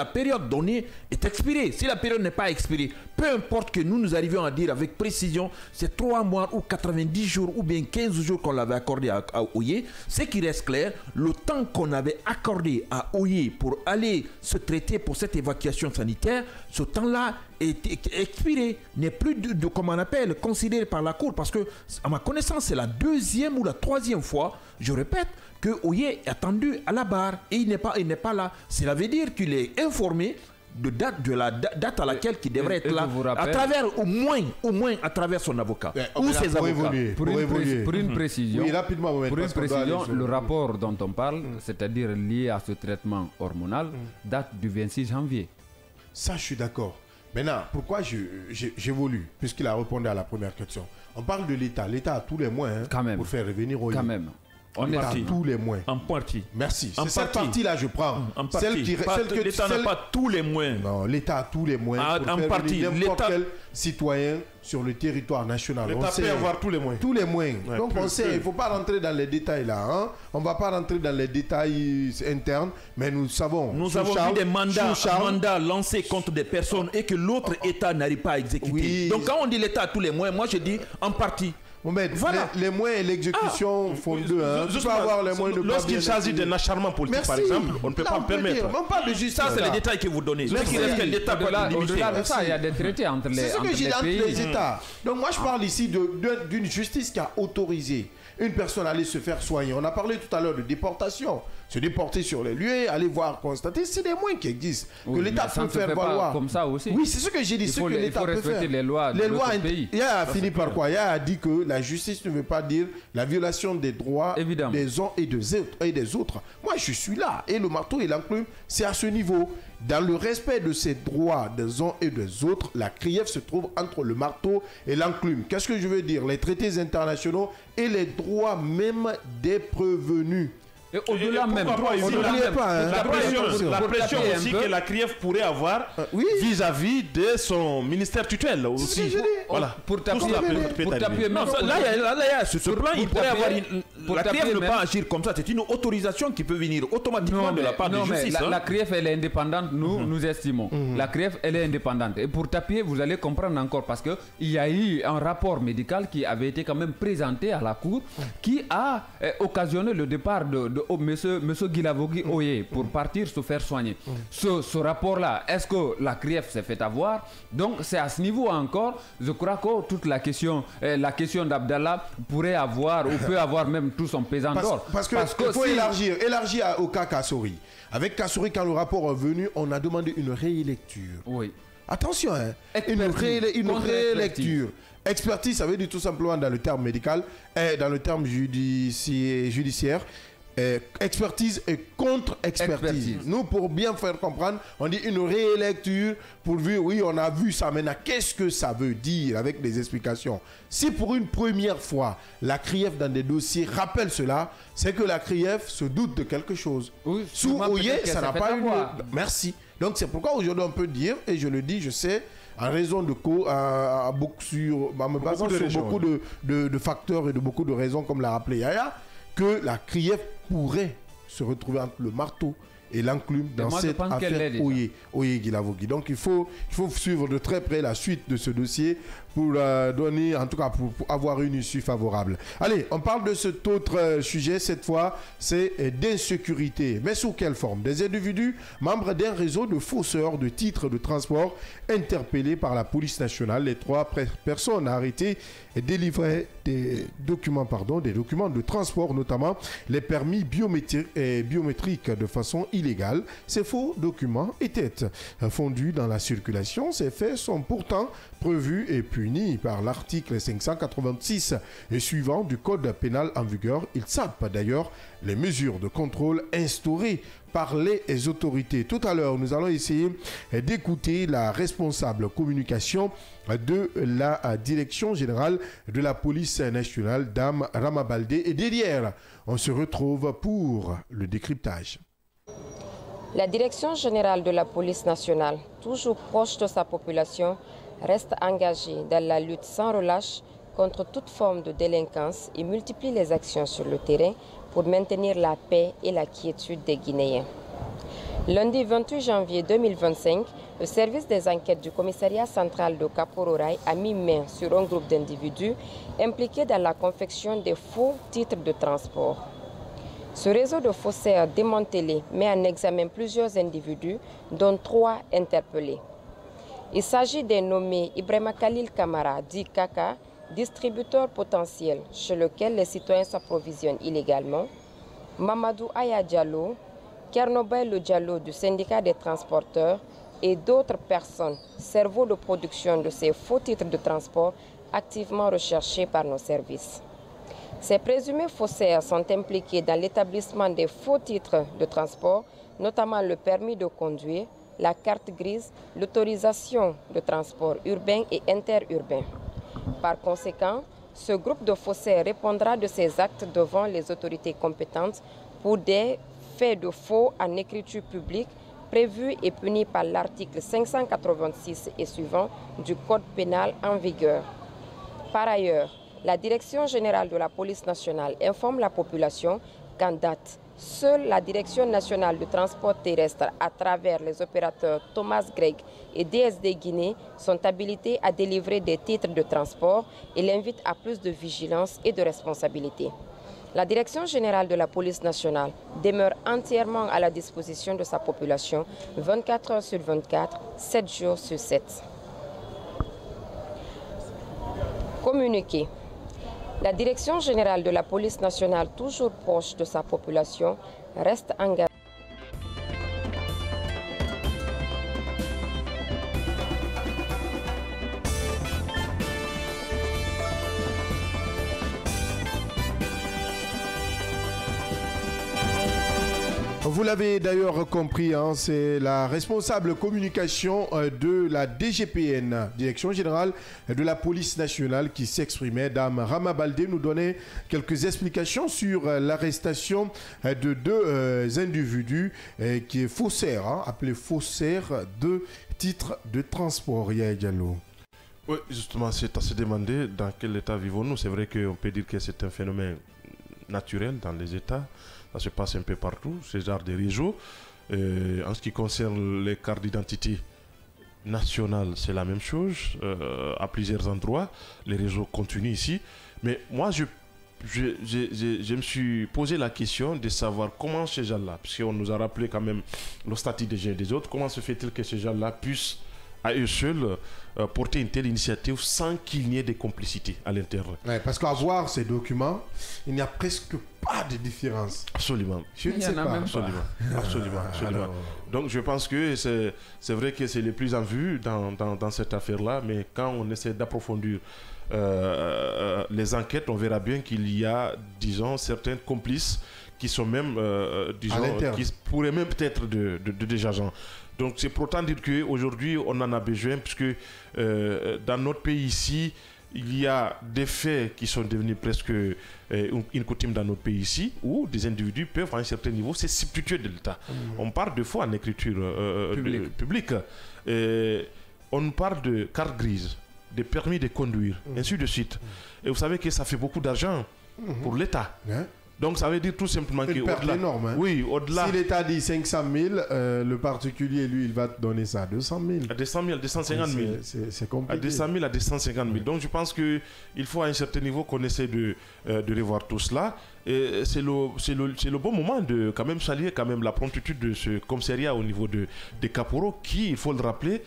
période donnée est expirée. Si la période n'est pas expirée, peu importe que nous arrivions à dire avec précision, c'est 3 mois ou 90 jours ou bien 15 jours qu'on l'avait accordé à Oye, ce qui reste clair, le temps qu'on avait accordé à Oye pour aller se traiter pour cette évacuation sanitaire, ce temps-là est expiré, n'est plus comme on appelle, considéré par la Cour, parce que, à ma connaissance, c'est la 2e ou la 3e fois, je répète, que Oye est attendu à la barre et il n'est pas là. Cela veut dire qu'il est informé de la date à laquelle il devrait être là, à travers au moins à travers son avocat ou ses avocats. Pour une précision, oui, rapidement, le rapport dont on parle, c'est-à-dire lié à ce traitement hormonal, date du 26 janvier. Ça, je suis d'accord. Maintenant, pourquoi j'évolue, puisqu'il a répondu à la première question. On parle de l'État. L'État a tous les moyens pour faire revenir Oye. Quand même. On est parti. Tous les moyens. En partie. Merci. C'est cette partie-là je prends. En partie. L'État n'a pas tous les moyens. Non, l'État a tous les moyens pour faire venir n'importe quel citoyen sur le territoire national. L'État peut avoir tous les moyens. Tous les moyens. Ouais, donc on sait, il ne faut pas rentrer dans les détails là. Hein? On ne va pas rentrer dans les détails internes, mais nous savons. Nous avons vu des mandats lancés contre des personnes et que l'autre État n'arrive pas à exécuter. Oui. Donc quand on dit l'État a tous les moyens, moi je dis en partie. Voilà. Les moyens et l'exécution font deux. Hein. Lorsqu'il s'agit d'un acharnement politique, par exemple, on ne peut pas permettre. On parle de justice. Ça, c'est les détails que vous donnez. Au-delà de ça, il y a des traités entre les pays. C'est ce que j'ai dit entre les États. Donc moi, je parle ici d'une justice qui a autorisé une personne à aller se faire soigner. On a parlé tout à l'heure de déportation. Se déporter sur les lieux, aller voir, constater, c'est des moyens qui existent. Que l'État peut faire valoir. Comme ça aussi. Oui, c'est ce que j'ai dit. Ce que l'État peut faire. Les lois de l'autre pays. Il a fini par quoi? Il a dit que la justice ne veut pas dire la violation des droits des uns et des autres. Moi, je suis là. Et le marteau et l'enclume, c'est à ce niveau. Dans le respect de ces droits des uns et des autres, la CRIEF se trouve entre le marteau et l'enclume. Qu'est-ce que je veux dire? Les traités internationaux et les droits même des prévenus. Et au-delà même, la pression aussi que la CRIEF pourrait avoir vis-à-vis de son ministère tutelle aussi. Voilà. Pour t'appuyer même. Là, sur ce plan, il pourrait avoir la CRIEF ne peut pas agir comme ça. C'est une autorisation qui peut venir automatiquement de la part de justice. La CRIEF, elle est indépendante, nous estimons. La CRIEF, elle est indépendante. Et pour t'appuyer, vous allez comprendre encore parce qu'il y a eu un rapport médical qui avait été quand même présenté à la Cour qui a occasionné le départ de monsieur Guilavogui Oye pour partir se faire soigner. Ce rapport-là, est-ce que la CRIEF s'est fait avoir? Donc c'est à ce niveau encore, je crois que toute la question d'Abdallah pourrait avoir ou peut avoir même tout son pesant d'or. Parce qu'il faut élargir au cas Kassouri. Avec Kassouri, quand le rapport est venu, on a demandé une rélecture. Oui. Attention, une rélecture. Expertise, ça veut dire tout simplement dans le terme médical et dans le terme judiciaire. Expertise et contre-expertise. Nous, pour bien faire comprendre, on dit une rélecture pour dire, oui, on a vu ça. Maintenant, qu'est-ce que ça veut dire avec des explications? Si pour une première fois, la CRIEF dans des dossiers rappelle cela, c'est que la CRIEF se doute de quelque chose. Oui, sous Oye, ça n'a pas eu lieu. Merci. Donc, c'est pourquoi aujourd'hui, on peut dire, et je le dis, je sais, en raison de beaucoup de facteurs et de beaucoup de raisons, comme l'a rappelé Yaya, que la CRIEF pourrait se retrouver entre le marteau et l'enclume dans cette affaire Oye Guilavogui. Donc il faut suivre de très près la suite de ce dossier pour donner, en tout cas pour avoir une issue favorable. Allez, on parle de cet autre sujet, cette fois, c'est d'insécurité. Mais sous quelle forme? Des individus membres d'un réseau de fausseurs de titres de transport interpellés par la police nationale. Les 3 personnes arrêtées et délivrées des documents de transport, notamment les permis biométriques de façon illégale. Ces faux documents étaient fondus dans la circulation. Ces faits sont pourtant prévus et punis par l'article 586 et suivant du code pénal en vigueur. Il sape d'ailleurs les mesures de contrôle instaurées par les autorités. Tout à l'heure, nous allons essayer d'écouter la responsable communication de la Direction générale de la police nationale, Dame Rama Baldé. Et derrière, on se retrouve pour le décryptage. La Direction générale de la police nationale toujours proche de sa population, reste engagé dans la lutte sans relâche contre toute forme de délinquance et multiplie les actions sur le terrain pour maintenir la paix et la quiétude des Guinéens. Lundi 28 janvier 2025, le service des enquêtes du commissariat central de Kapororaï a mis main sur un groupe d'individus impliqués dans la confection des faux titres de transport. Ce réseau de faussaires démantelé met en examen plusieurs individus, dont 3 interpellés. Il s'agit des nommés Ibrahima Khalil Kamara, dit Kaka, distributeur potentiel chez lequel les citoyens s'approvisionnent illégalement, Mamadou Aya Diallo, Kernobay Le Diallo du syndicat des transporteurs et d'autres personnes, cerveaux de production de ces faux titres de transport activement recherchés par nos services. Ces présumés faussaires sont impliqués dans l'établissement des faux titres de transport, notamment le permis de conduire, la carte grise, l'autorisation de transport urbain et interurbain. Par conséquent, ce groupe de faussaires répondra de ses actes devant les autorités compétentes pour des faits de faux en écriture publique prévus et punis par l'article 586 et suivant du Code pénal en vigueur. Par ailleurs, la Direction générale de la police nationale informe la population qu'en date, seule la Direction nationale du transport terrestre à travers les opérateurs Thomas Gregg et DSD Guinée sont habilités à délivrer des titres de transport et l'invite à plus de vigilance et de responsabilité. La Direction générale de la police nationale demeure entièrement à la disposition de sa population 24 heures sur 24, 7 jours sur 7. Communiqué. La Direction générale de la police nationale, toujours proche de sa population, reste engagée. Vous l'avez d'ailleurs compris, hein, c'est la responsable communication de la DGPN, Direction générale de la police nationale, qui s'exprimait. Dame Rama Baldé nous donnait quelques explications sur l'arrestation de 2 individus qui est faussaire, hein, appelé faussaire de titre de transport. Yaya Diallo. Oui, justement, c'est à se demander dans quel état vivons-nous. C'est vrai qu'on peut dire que c'est un phénomène naturel dans les États. Ça se passe un peu partout, ce genre de réseaux. En ce qui concerne les cartes d'identité nationales, c'est la même chose. À plusieurs endroits, les réseaux continuent ici. Mais moi, je me suis posé la question de savoir comment ces gens-là, puisqu'on nous a rappelé quand même le statut des uns et des autres, comment se fait-il que ces gens-là puissent à eux seuls porter une telle initiative sans qu'il n'y ait de complicité à l'intérieur. Ouais, parce qu'à voir ces documents, il n'y a presque pas de différence. Absolument. Je ne sais pas. Absolument. Donc je pense que c'est vrai que c'est le plus en vue dans cette affaire-là, mais quand on essaie d'approfondir les enquêtes, on verra bien qu'il y a, disons, certains complices qui sont même, disons, qui pourraient même peut-être des agents. Donc c'est pour autant dire qu'aujourd'hui on en a besoin, puisque dans notre pays ici, il y a des faits qui sont devenus presque une coutume dans notre pays ici, où des individus peuvent à un certain niveau se substituer de l'État. On parle de faux en écriture publique. On parle de carte grise, de permis de conduire, ainsi de suite. Et vous savez que ça fait beaucoup d'argent pour l'État. Donc ça veut dire tout simplement que perte énorme. Hein. Oui, au-delà. Si l'État dit 500 000, le particulier, lui, il va te donner ça à 200 000. À 200 000, 250 000. C'est compliqué. À 200 000, à 250 000. Donc je pense qu'il faut à un certain niveau qu'on essaie de revoir tout cela. Et c'est le bon moment de quand même saluer quand même la promptitude de ce commissariat au niveau de Kaporo, qui, il faut le rappeler,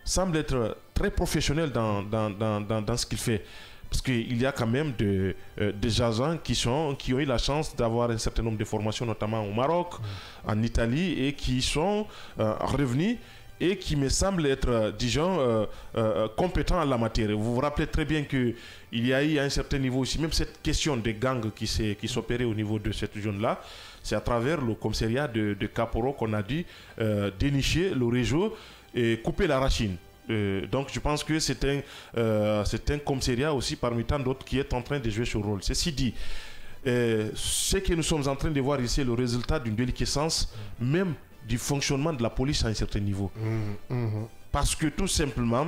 semble être très professionnel dans ce qu'il fait. Parce qu'il y a quand même des agents qui ont eu la chance d'avoir un certain nombre de formations, notamment au Maroc, en Italie, et qui sont revenus et qui me semblent être, disons, compétents en la matière. Vous vous rappelez très bien qu'il y a eu à un certain niveau aussi, même cette question des gangs qui s'opérait au niveau de cette zone-là, c'est à travers le commissariat de Kaporo qu'on a dû dénicher le réseau et couper la racine. Donc je pense que c'est un commissariat aussi parmi tant d'autres qui est en train de jouer ce rôle. Ceci dit, ce que nous sommes en train de voir ici est le résultat d'une déliquescence même du fonctionnement de la police à un certain niveau. Parce que tout simplement,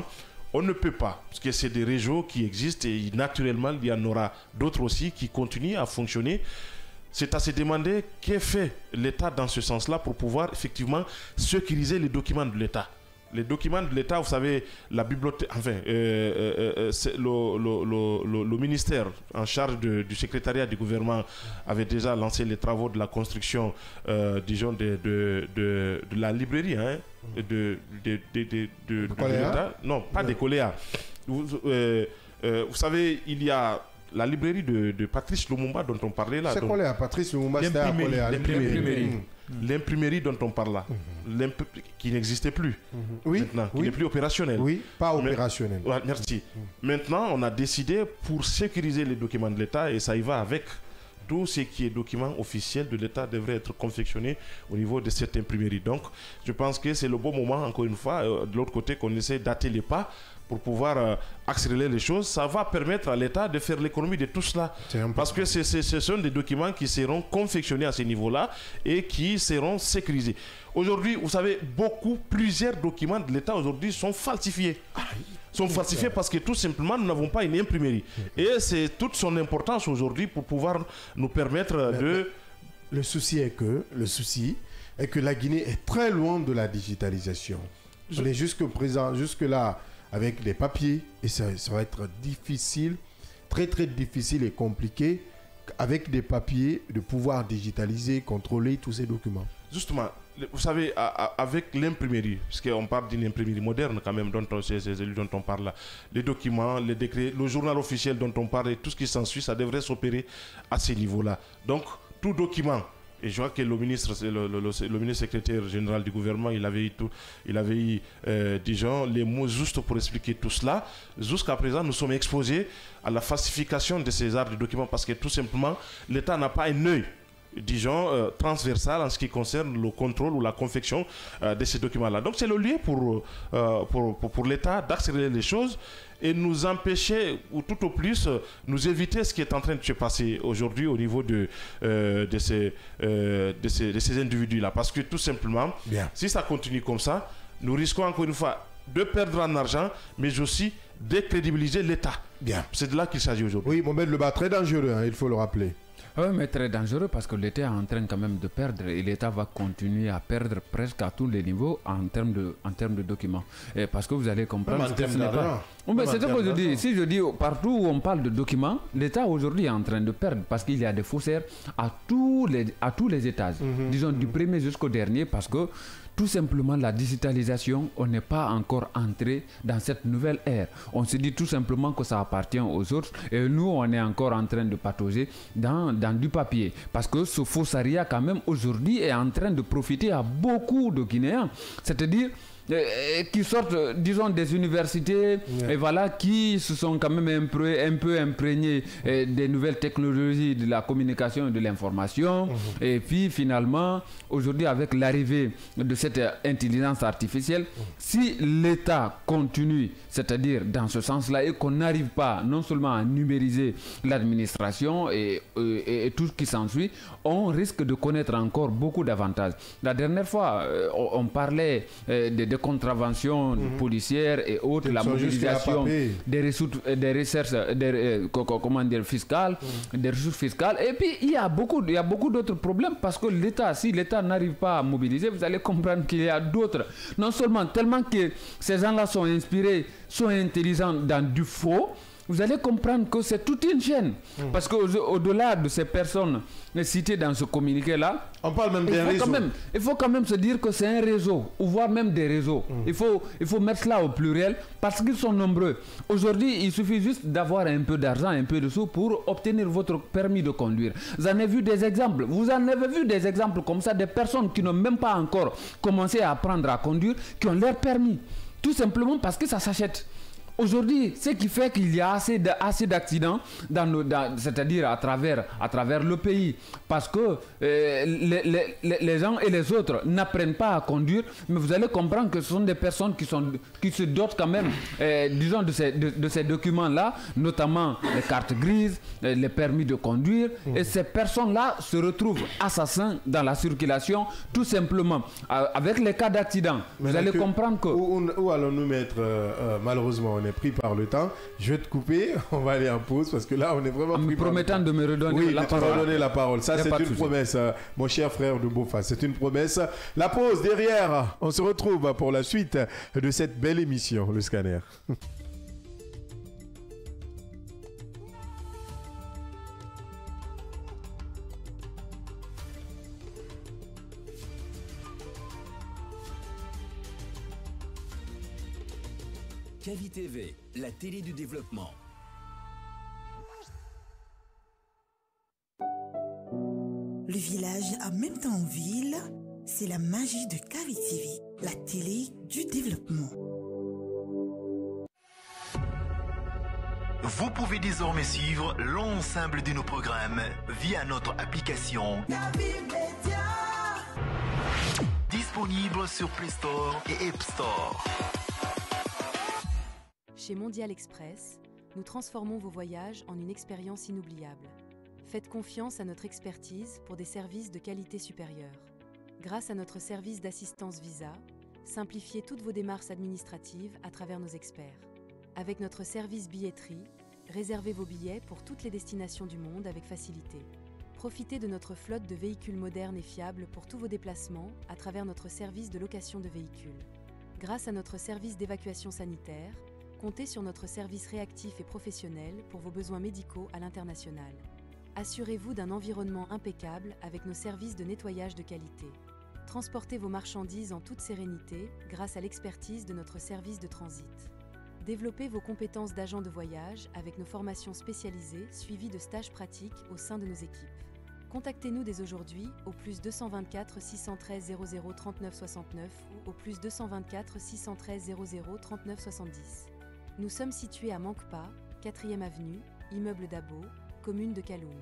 on ne peut pas, parce que c'est des réseaux qui existent et naturellement, il y en aura d'autres aussi qui continuent à fonctionner. C'est à se demander qu'est fait l'État dans ce sens-là pour pouvoir effectivement sécuriser les documents de l'État. Les documents de l'État, vous savez, la bibliothèque, enfin, le ministère en charge du secrétariat du gouvernement avait déjà lancé les travaux de la construction, disons, de la librairie, hein, de l'État. Non, pas des Coléas. Vous savez, il y a la librairie de Patrice Lumumba dont on parlait là. C'est Coléa, Patrice Lumumba, c'était à Coléa. L'imprimerie dont on parle là, qui n'existait plus, maintenant, qui n'est plus opérationnelle. Oui, pas opérationnelle. Ouais, merci. Maintenant, on a décidé pour sécuriser les documents de l'État, et ça y va avec tout ce qui est document officiel de l'État devrait être confectionné au niveau de cette imprimerie. Donc, je pense que c'est le bon moment, encore une fois, de l'autre côté, qu'on essaie d'hâter les pas pour pouvoir accélérer les choses. Ça va permettre à l'État de faire l'économie de tout cela. Parce que ce sont des documents qui seront confectionnés à ce niveau-là et qui seront sécurisés. Aujourd'hui, vous savez, plusieurs documents de l'État aujourd'hui sont falsifiés. Sont falsifiés parce que tout simplement, nous n'avons pas une imprimerie. Et c'est toute son importance aujourd'hui pour pouvoir nous permettre de... Le souci est que la Guinée est très loin de la digitalisation. On est jusque-là avec des papiers, et ça va être difficile, très très difficile et compliqué, avec des papiers, de pouvoir digitaliser, contrôler tous ces documents. Justement, vous savez, avec l'imprimerie, parce qu'on parle d'une imprimerie moderne quand même, dont on parle là, les documents, les décrets, le journal officiel dont on parle et tout ce qui s'ensuit, ça devrait s'opérer à ce niveau-là. Donc, tout document. Et je vois que le ministre secrétaire général du gouvernement, il avait eu disons, les mots justes pour expliquer tout cela. Jusqu'à présent, nous sommes exposés à la falsification de ces arts de documents parce que tout simplement, l'État n'a pas un œil, disons, transversal en ce qui concerne le contrôle ou la confection de ces documents-là. Donc c'est le lieu pour l'État d'accélérer les choses et nous empêcher, ou tout au plus, nous éviter ce qui est en train de se passer aujourd'hui au niveau de ces individus-là. Parce que tout simplement, si ça continue comme ça, nous risquons encore une fois de perdre en argent, mais aussi de décrédibiliser l'État. C'est de là qu'il s'agit aujourd'hui. Oui, Mohamed Leba, très dangereux, hein, il faut le rappeler. Oui, mais très dangereux parce que l'État est en train quand même de perdre et l'État va continuer à perdre presque à tous les niveaux en termes de documents. Et parce que vous allez comprendre que ce n'est pas... Mais c'est ce que je dis. Si je dis partout où on parle de documents, l'État aujourd'hui est en train de perdre parce qu'il y a des faussaires à tous les étages. Disons du premier jusqu'au dernier parce que tout simplement, la digitalisation, on n'est pas encore entré dans cette nouvelle ère. On se dit tout simplement que ça appartient aux autres et nous, on est encore en train de patauger dans du papier. Parce que ce faussariat, quand même, aujourd'hui, est en train de profiter à beaucoup de Guinéens. C'est-à-dire qui sortent, disons, des universités et voilà, qui se sont quand même un peu imprégnés des nouvelles technologies de la communication et de l'information. Et puis finalement, aujourd'hui, avec l'arrivée de cette intelligence artificielle, si l'État continue, c'est-à-dire dans ce sens-là, et qu'on n'arrive pas non seulement à numériser l'administration et tout ce qui s'ensuit, on risque de connaître encore beaucoup d'avantages. La dernière fois, on parlait des contraventions policières et autres, la mobilisation des ressources, fiscales, des ressources fiscales. Et puis, il y a beaucoup d'autres problèmes parce que l'État, si l'État n'arrive pas à mobiliser, vous allez comprendre qu'il y a d'autres. Non seulement tellement que ces gens-là sont inspirés, sont intelligents dans du faux, vous allez comprendre que c'est toute une chaîne. Parce qu'au-delà de ces personnes citées dans ce communiqué-là, on parle même d'un réseau. Il faut quand même se dire que c'est un réseau, ou voire même des réseaux. Il faut mettre cela au pluriel parce qu'ils sont nombreux. Aujourd'hui, il suffit juste d'avoir un peu d'argent, un peu de sous pour obtenir votre permis de conduire. Vous en avez vu des exemples. Vous en avez vu des exemples comme ça, des personnes qui n'ont même pas encore commencé à apprendre à conduire, qui ont leur permis. Tout simplement parce que ça s'achète. Aujourd'hui, ce qui fait qu'il y a assez d'accidents, c'est-à-dire à travers le pays, parce que les gens et les autres n'apprennent pas à conduire, mais vous allez comprendre que ce sont des personnes qui se dotent quand même, disons, de ces documents-là, notamment les cartes grises, les permis de conduire, et ces personnes-là se retrouvent assassins dans la circulation, tout simplement. Avec les cas d'accident, vous allez comprendre que... Où allons-nous mettre, malheureusement, on est pris par le temps. Je vais te couper, on va aller en pause, parce que là, on est vraiment pris par le temps. En me promettant de me redonner la parole. Oui, de te redonner la parole. Ça, c'est une promesse, mon cher frère de Bofa, c'est une promesse. La pause derrière, on se retrouve pour la suite de cette belle émission, Le Scanner. Cavi TV, la télé du développement. Le village en même temps ville, c'est la magie de Cavi TV, la télé du développement. Vous pouvez désormais suivre l'ensemble de nos programmes via notre application disponible sur Play Store et App Store. Chez Mondial Express, nous transformons vos voyages en une expérience inoubliable. Faites confiance à notre expertise pour des services de qualité supérieure. Grâce à notre service d'assistance visa, simplifiez toutes vos démarches administratives à travers nos experts. Avec notre service billetterie, réservez vos billets pour toutes les destinations du monde avec facilité. Profitez de notre flotte de véhicules modernes et fiables pour tous vos déplacements à travers notre service de location de véhicules. Grâce à notre service d'évacuation sanitaire, comptez sur notre service réactif et professionnel pour vos besoins médicaux à l'international. Assurez-vous d'un environnement impeccable avec nos services de nettoyage de qualité. Transportez vos marchandises en toute sérénité grâce à l'expertise de notre service de transit. Développez vos compétences d'agent de voyage avec nos formations spécialisées suivies de stages pratiques au sein de nos équipes. Contactez-nous dès aujourd'hui au plus 224 613 00 39 69 ou au plus 224 613 00 39 70. Nous sommes situés à Mankpa, 4e avenue, immeuble Dabo, commune de Kaloum.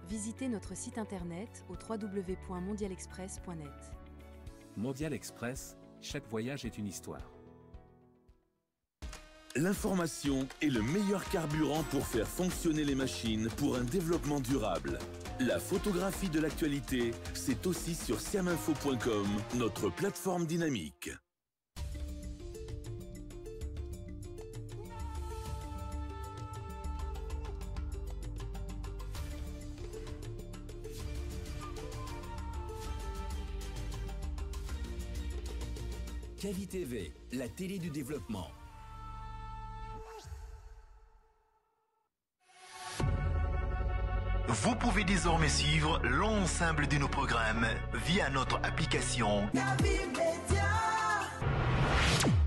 Visitez notre site internet au www.mondialexpress.net. Mondial Express, chaque voyage est une histoire. L'information est le meilleur carburant pour faire fonctionner les machines pour un développement durable. La photographie de l'actualité, c'est aussi sur siaminfo.com, notre plateforme dynamique. Cavi TV, la télé du développement. Vous pouvez désormais suivre l'ensemble de nos programmes via notre application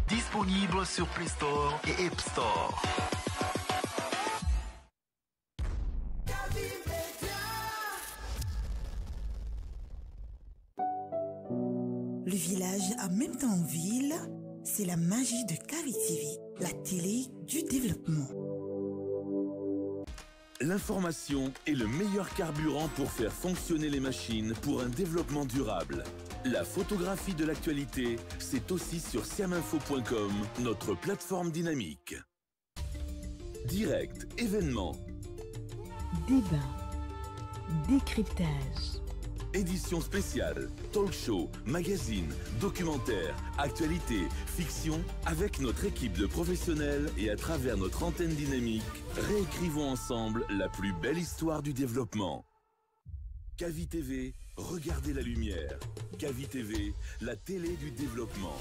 disponible sur Play Store et App Store. Le village en même temps ville, c'est la magie de Cavi TV, la télé du développement. L'information est le meilleur carburant pour faire fonctionner les machines pour un développement durable. La photographie de l'actualité, c'est aussi sur siaminfo.com, notre plateforme dynamique. Direct, événements. Débat. Décryptage. Édition spéciale, talk show, magazine, documentaire, actualité, fiction, avec notre équipe de professionnels et à travers notre antenne dynamique, réécrivons ensemble la plus belle histoire du développement. Cavi TV, regardez la lumière. Cavi TV, la télé du développement.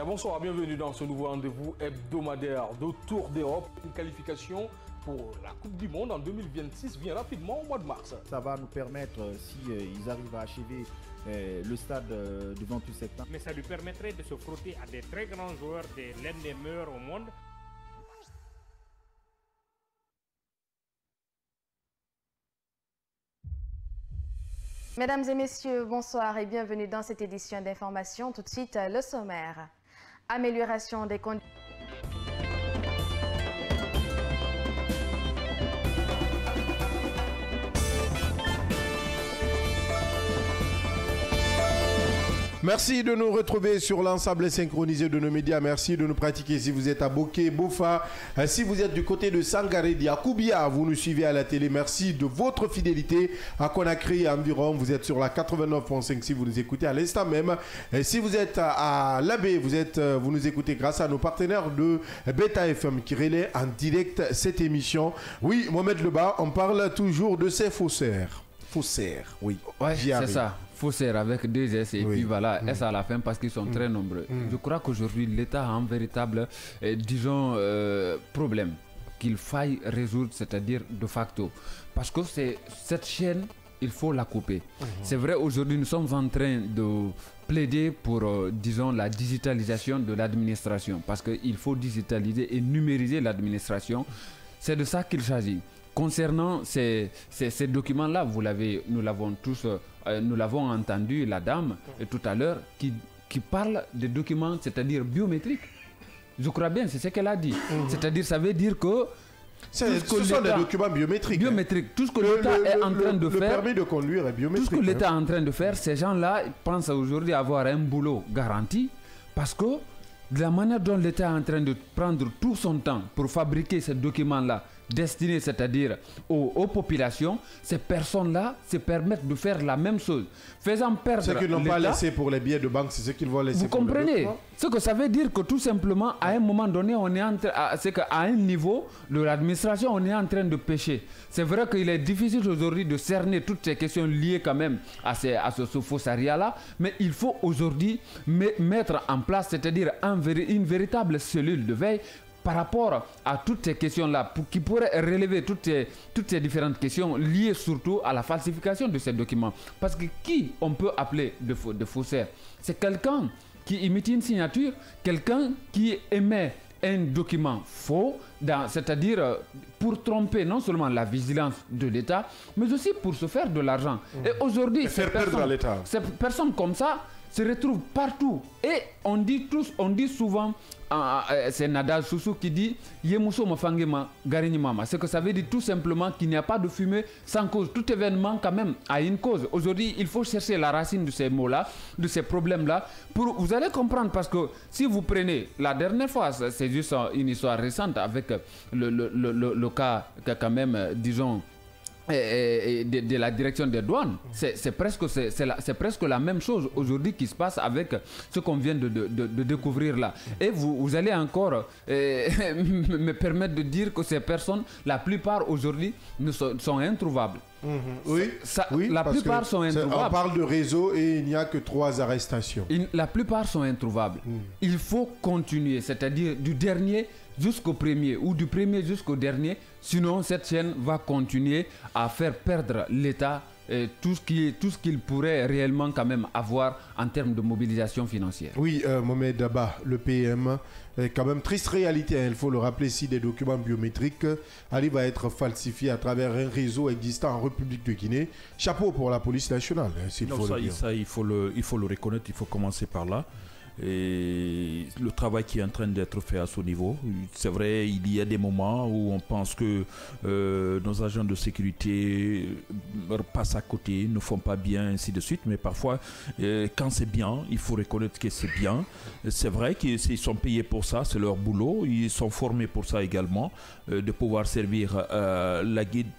Bonsoir, bienvenue dans ce nouveau rendez-vous hebdomadaire de Tour d'Europe. Une qualification pour la Coupe du Monde en 2026 vient rapidement au mois de mars. Ça va nous permettre, si ils arrivent à achever le stade du 28 septembre. Mais ça lui permettrait de se frotter à des très grands joueurs, l'un des meilleurs au monde. Mesdames et messieurs, bonsoir et bienvenue dans cette édition d'information. Tout de suite, le sommaire. Amélioration des conditions. Merci de nous retrouver sur l'ensemble synchronisé de nos médias. Merci de nous pratiquer si vous êtes à Bokeh, Bofa. Si vous êtes du côté de Sangaré, Koubia, vous nous suivez à la télé. Merci de votre fidélité. À Conakry environ, vous êtes sur la 89.5 si vous nous écoutez à l'instant même. Et si vous êtes à Labé, vous nous écoutez grâce à nos partenaires de Beta FM qui relaient en direct cette émission. Oui, Mohamed Leba, on parle toujours de ces faussaires. Faussaires, oui. Ouais, c'est ça. Faussaires avec deux S et puis voilà, S à la fin parce qu'ils sont très nombreux. Je crois qu'aujourd'hui, l'État a un véritable, problème qu'il faille résoudre, c'est-à-dire de facto. Parce que cette chaîne, il faut la couper. C'est vrai, aujourd'hui, nous sommes en train de plaider pour, la digitalisation de l'administration. Parce qu'il faut digitaliser et numériser l'administration. C'est de ça qu'il s'agit. Concernant ces documents-là, nous l'avons entendu, la dame, tout à l'heure, qui parle des documents, c'est-à-dire biométriques. Je crois bien, c'est ce qu'elle a dit. C'est-à-dire, ça veut dire que... Ce sont des documents biométriques. Tout ce que l'État est en train de faire... Le permis de conduire est biométrique. Tout ce que l'État est en train de faire, ces gens-là pensent aujourd'hui avoir un boulot garanti parce que de la manière dont l'État est en train de prendre tout son temps pour fabriquer ces documents-là, destinés, c'est-à-dire aux populations, ces personnes-là se permettent de faire la même chose. Faisant perdre ce qu'ils n'ont pas laissé pour les billets de banque, c'est ce qu'ils vont laisser. Vous comprenez? Ce que ça veut dire que tout simplement, à un moment donné, c'est qu'à un niveau de l'administration, on est en train de pêcher. C'est vrai qu'il est difficile aujourd'hui de cerner toutes ces questions liées quand même à ce faussariat-là, mais il faut aujourd'hui mettre en place, c'est-à-dire une véritable cellule de veille par rapport à toutes ces questions-là, qui pourraient relever toutes ces différentes questions liées surtout à la falsification de ces documents. Parce que qui on peut appeler de faussaire? C'est quelqu'un qui imite une signature, quelqu'un qui émet un document faux, c'est-à-dire pour tromper non seulement la vigilance de l'État, mais aussi pour se faire de l'argent. Et aujourd'hui, ces personnes comme ça se retrouvent partout. Et on dit souvent, c'est Nadal Soussou qui dit Yemuso Mofangema Garini Mama. C'est que ça veut dire tout simplement qu'il n'y a pas de fumée sans cause. Tout événement quand même a une cause. Aujourd'hui, il faut chercher la racine de ces mots-là, de ces problèmes-là. Vous allez comprendre parce que si vous prenez la dernière fois, c'est juste une histoire récente avec le cas quand même, disons, de la direction des douanes. C'est presque la même chose aujourd'hui qui se passe avec ce qu'on vient de découvrir là. Et vous allez encore me permettre de dire que ces personnes, la plupart aujourd'hui, sont introuvables. Oui, la plupart sont introuvables. On parle de réseau et il n'y a que 3 arrestations. La plupart sont introuvables. Il faut continuer, c'est-à-dire du dernier jusqu'au premier ou du premier jusqu'au dernier, sinon cette chaîne va continuer à faire perdre l'État tout ce qu'il pourrait réellement quand même avoir en termes de mobilisation financière. Oui, Mohamed Daba, le PM, quand même triste réalité, il faut le rappeler, si des documents biométriques arrivent à être falsifiés à travers un réseau existant en République de Guinée. Chapeau pour la police nationale, s'il faut le dire. Ça, il faut le reconnaître, il faut commencer par là. Et le travail qui est en train d'être fait à ce niveau, c'est vrai, il y a des moments où on pense que nos agents de sécurité passent à côté, ne font pas bien, ainsi de suite, mais parfois quand c'est bien, il faut reconnaître que c'est bien. C'est vrai qu'ils sont payés pour ça, c'est leur boulot, ils sont formés pour ça également, de pouvoir servir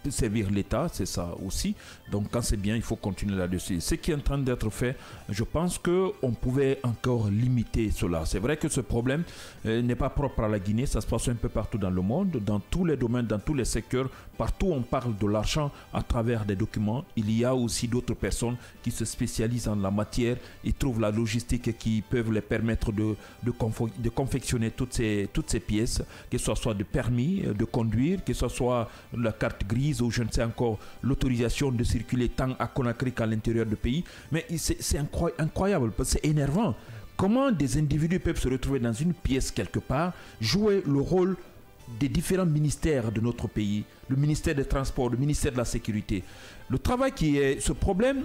servir l'État, c'est ça aussi. Donc quand c'est bien, il faut continuer là-dessus. Ce qui est en train d'être fait, je pense qu'on pouvait encore limiter cela. C'est vrai que ce problème n'est pas propre à la Guinée, ça se passe un peu partout dans le monde, dans tous les domaines, dans tous les secteurs. Partout on parle de l'argent à travers des documents. Il y a aussi d'autres personnes qui se spécialisent en la matière et trouvent la logistique qui peuvent les permettre de confectionner toutes ces pièces, que ce soit de permis de conduire, que ce soit la carte grise ou je ne sais encore l'autorisation de circuler tant à Conakry qu'à l'intérieur du pays. Mais c'est incroyable, c'est énervant. Comment des individus peuvent se retrouver dans une pièce quelque part, jouer le rôle des différents ministères de notre pays, le ministère des Transports, le ministère de la Sécurité. Le travail qui est ce problème,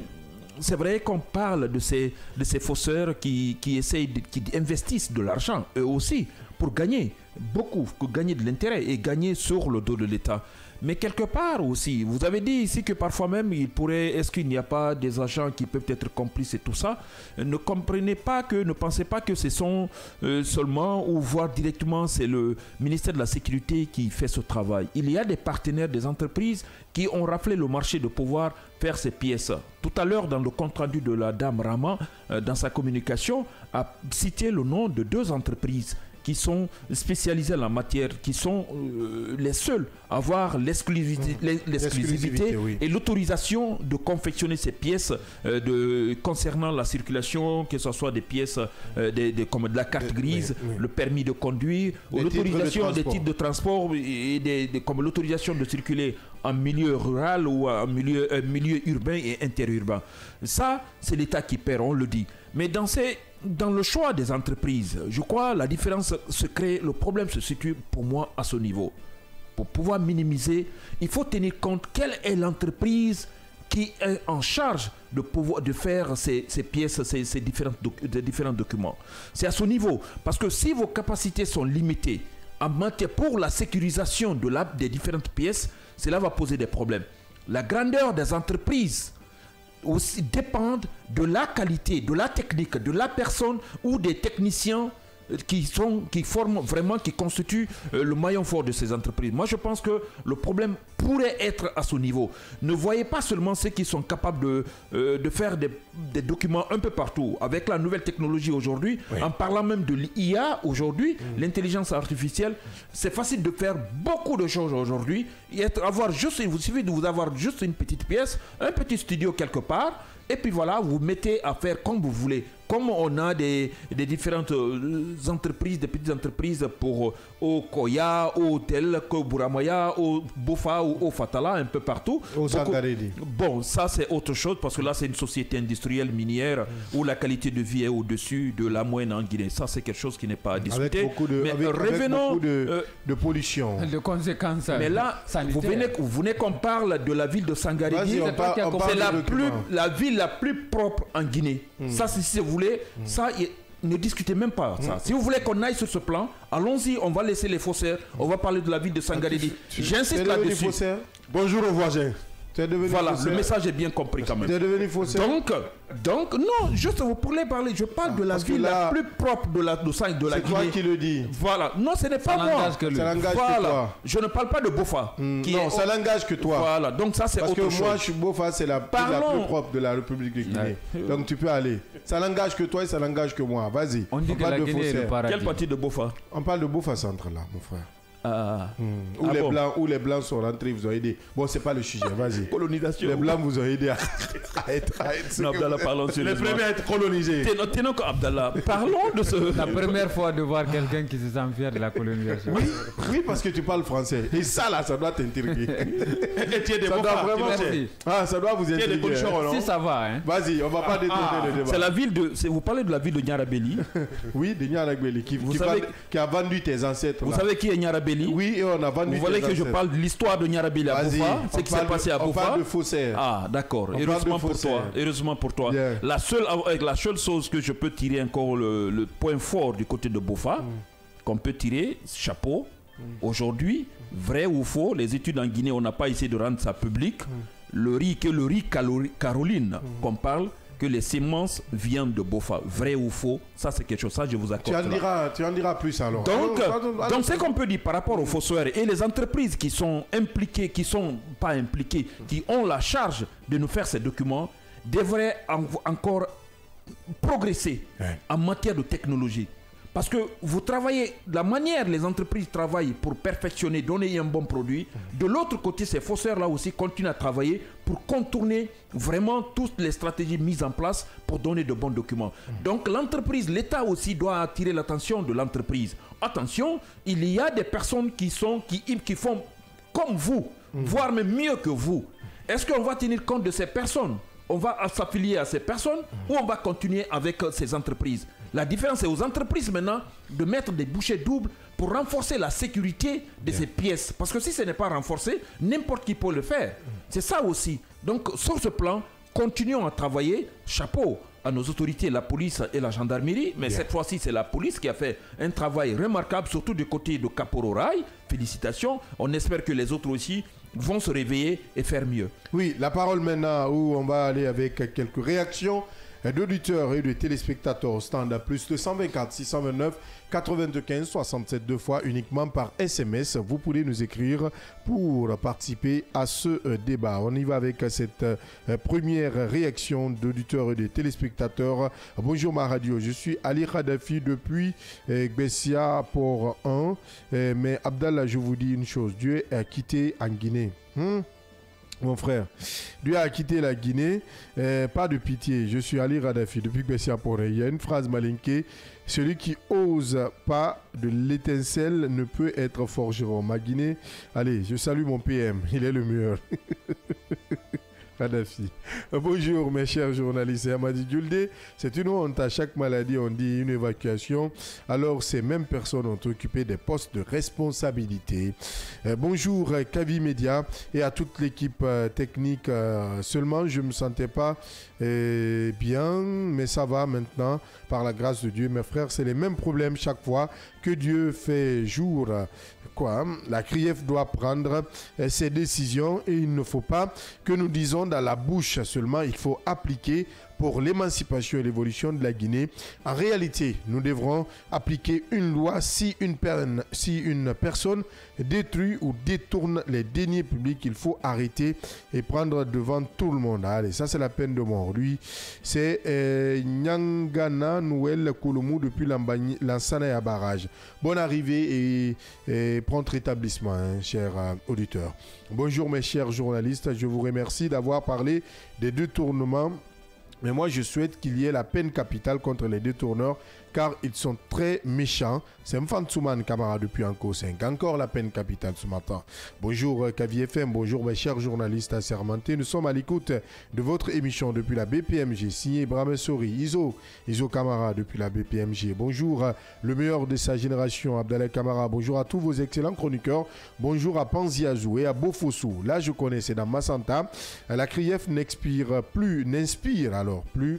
c'est vrai qu'on parle de ces fausseurs qui investissent de l'argent, eux aussi, pour gagner beaucoup, pour gagner de l'intérêt et gagner sur le dos de l'État. Mais quelque part aussi, vous avez dit ici que parfois même, est-ce qu'il n'y a pas des agents qui peuvent être complices et tout ça? Ne pensez pas que ce sont seulement ou voire directement c'est le ministère de la Sécurité qui fait ce travail. Il y a des partenaires, des entreprises qui ont raflé le marché de pouvoir faire ces pièces. Tout à l'heure, dans le compte rendu de la dame Rama, dans sa communication, a cité le nom de 2 entreprises qui sont spécialisés en la matière, qui sont les seuls à avoir l'exclusivité oui. et l'autorisation de confectionner ces pièces concernant la circulation, que ce soit des pièces comme de la carte grise, le permis de conduire, ou l'autorisation des titres de transport et comme l'autorisation de circuler en milieu rural ou en milieu urbain et interurbain. Ça, c'est l'État qui perd, on le dit. Mais dans le choix des entreprises, je crois la différence se crée, le problème se situe pour moi à ce niveau. Pour pouvoir minimiser, il faut tenir compte quelle est l'entreprise qui est en charge de faire ces pièces, ces différents documents. C'est à ce niveau. Parce que si vos capacités sont limitées en matière pour la sécurisation des différentes pièces, cela va poser des problèmes. La grandeur des entreprises aussi dépendent de la qualité, de la technique, de la personne ou des techniciens qui constituent le maillon fort de ces entreprises. Moi, je pense que le problème pourrait être à ce niveau. Ne voyez pas seulement ceux qui sont capables de faire des documents un peu partout. Avec la nouvelle technologie aujourd'hui, en parlant même de l'IA aujourd'hui, l'intelligence artificielle, c'est facile de faire beaucoup de choses aujourd'hui. Il suffit de vous avoir juste une petite pièce, un petit studio quelque part, et puis voilà, vous mettez à faire comme vous voulez. Comme on a des différentes entreprises, des petites entreprises pour au Koya, au Tel, au Buramaya, au Bofa ou au Fatala, un peu partout. Au Sangaredi. Bon, ça c'est autre chose parce que là c'est une société industrielle minière où la qualité de vie est au-dessus de la moyenne en Guinée. Ça c'est quelque chose qui n'est pas à discuter. Avec beaucoup de pollution. De conséquences. Mais là, vous venez qu'on parle de la ville de Sangaredi. C'est la ville la plus propre en Guinée. Ça, si vous voulez, ça, ne discutez même pas ça. Si vous voulez qu'on aille sur ce plan, allons-y, on va laisser les faussaires. On va parler de la ville de Sangaredi. J'insiste là-dessus. Bonjour aux voisins. Voilà, le message est bien compris quand même. Tu es devenu faussaire. Donc, non, juste vous pourrez parler. Je parle de la ville la plus propre de la Guinée. C'est toi qui le dis. Voilà, non, ce n'est pas moi. Ça n'engage que toi. Je ne parle pas de Bofa. Non, ça n'engage que toi. Voilà, donc ça c'est autre chose. Parce que moi, je suis Bofa, c'est la plus propre de la République de Guinée. Donc tu peux aller. Ça n'engage que toi et ça n'engage que moi. Vas-y. On dit que la Guinée est le paradis. Quelle partie de Bofa? On parle de Bofa Centre là, mon frère. Où les blancs sont rentrés, vous ont aidé. Bon, c'est pas le sujet, vas-y. Colonisation. Les blancs vous ont aidé à être. Non, Abdallah, parlons sur les premiers à être colonisés. Tenons Abdallah, parlons de ce. La première fois de voir quelqu'un qui se sent fier de la colonisation. Oui, parce que tu parles français. Et ça là, ça doit t'intriguer. Et tu es des ça doit vous intriguer. Si ça va, hein. Vas-y, on va pas détourner le débat. C'est la ville de. Vous parlez de la ville de Nyarabeli. Oui, de Nyarabeli, qui a vendu tes ancêtres. Vous savez qui est Nyarabeli? Oui, et on a vendu. Vous voulez que je parle de l'histoire de Nyarabeli à Bofa? C'est ce qui s'est passé à Bofa. On parle de faussaires. Ah, d'accord. Heureusement pour toi. Yeah. La seule chose que je peux tirer encore le point fort du côté de Bofa, qu'on peut tirer, chapeau. Aujourd'hui, vrai ou faux, les études en Guinée, on n'a pas essayé de rendre ça public. Le riz Caroline qu'on parle, que les semences viennent de Bofa. Vrai ou faux, ça c'est quelque chose, ça je vous accorde. Tu en diras plus alors. Donc c'est qu'on peut dire par rapport aux fossoyeurs et les entreprises qui sont impliquées, qui sont pas impliquées, qui ont la charge de nous faire ces documents, devraient encore progresser en matière de technologie. Parce que vous travaillez, la manière les entreprises travaillent pour perfectionner, donner un bon produit. De l'autre côté, ces faussaires-là aussi continuent à travailler pour contourner vraiment toutes les stratégies mises en place pour donner de bons documents. Donc l'entreprise, l'État aussi doit attirer l'attention de l'entreprise. Attention, il y a des personnes qui font comme vous, voire même mieux que vous. Est-ce qu'on va tenir compte de ces personnes? On va s'affilier à ces personnes ou on va continuer avec ces entreprises? La différence est aux entreprises maintenant de mettre des bouchées doubles pour renforcer la sécurité de ces pièces. Parce que si ce n'est pas renforcé, n'importe qui peut le faire. C'est ça aussi. Donc sur ce plan, continuons à travailler, chapeau à nos autorités, la police et la gendarmerie, mais cette fois-ci c'est la police qui a fait un travail remarquable, surtout du côté de Kapororaï. Félicitations, on espère que les autres aussi vont se réveiller et faire mieux. Oui, la parole maintenant où on va aller avec quelques réactions d'auditeurs et de téléspectateurs au stand plus de 124 629 95 67 deux fois uniquement par SMS. Vous pouvez nous écrire pour participer à ce débat. On y va avec cette première réaction d'auditeurs et de téléspectateurs. Bonjour ma radio, je suis Ali Khadafi depuis Gbessia Port 1. Mais Abdallah, je vous dis une chose, Dieu a quitté en Guinée. Mon frère, Dieu a quitté la Guinée, pas de pitié. Je suis Ali Radafi depuis Bessia Poré. Il y a une phrase malinquée: celui qui ose pas de l'étincelle ne peut être forgeron. Ma Guinée, allez, je salue mon PM, il est le meilleur. Kadhafi. Bonjour mes chers journalistes. Amadi Djulde, c'est une honte. À chaque maladie, on dit une évacuation. Alors, ces mêmes personnes ont occupé des postes de responsabilité. Bonjour Kavi Média et à toute l'équipe technique. Seulement, je ne me sentais pas bien, mais ça va maintenant, par la grâce de Dieu. Mes frères, c'est les mêmes problèmes chaque fois que Dieu fait jour. La CRIEF doit prendre ses décisions et il ne faut pas que nous disons dans la bouche seulement, il faut appliquer pour l'émancipation et l'évolution de la Guinée. En réalité, nous devrons appliquer une loi si une personne détruit ou détourne les deniers publics, il faut arrêter et prendre devant tout le monde. Allez, ça c'est la peine de mort. Lui, c'est Nyangana Nouel Kouloumou depuis Lansana et à Barrage. Bonne arrivée et prompt rétablissement, hein, chers auditeurs. Bonjour mes chers journalistes, je vous remercie d'avoir parlé des détournements. Mais moi, je souhaite qu'il y ait la peine capitale contre les détourneurs car ils sont très méchants. C'est Mfantouman Kamara depuis Anko 5. Encore la peine capitale ce matin. Bonjour KVFM, bonjour mes chers journalistes assermentés. Nous sommes à l'écoute de votre émission depuis la BPMG. Signé Ibrahim Sori, Iso Kamara depuis la BPMG. Bonjour le meilleur de sa génération, Abdallah Kamara. Bonjour à tous vos excellents chroniqueurs. Bonjour à Panziazou et à Bofossou. Là, je connais, c'est dans Massanta. La CRIEF n'inspire plus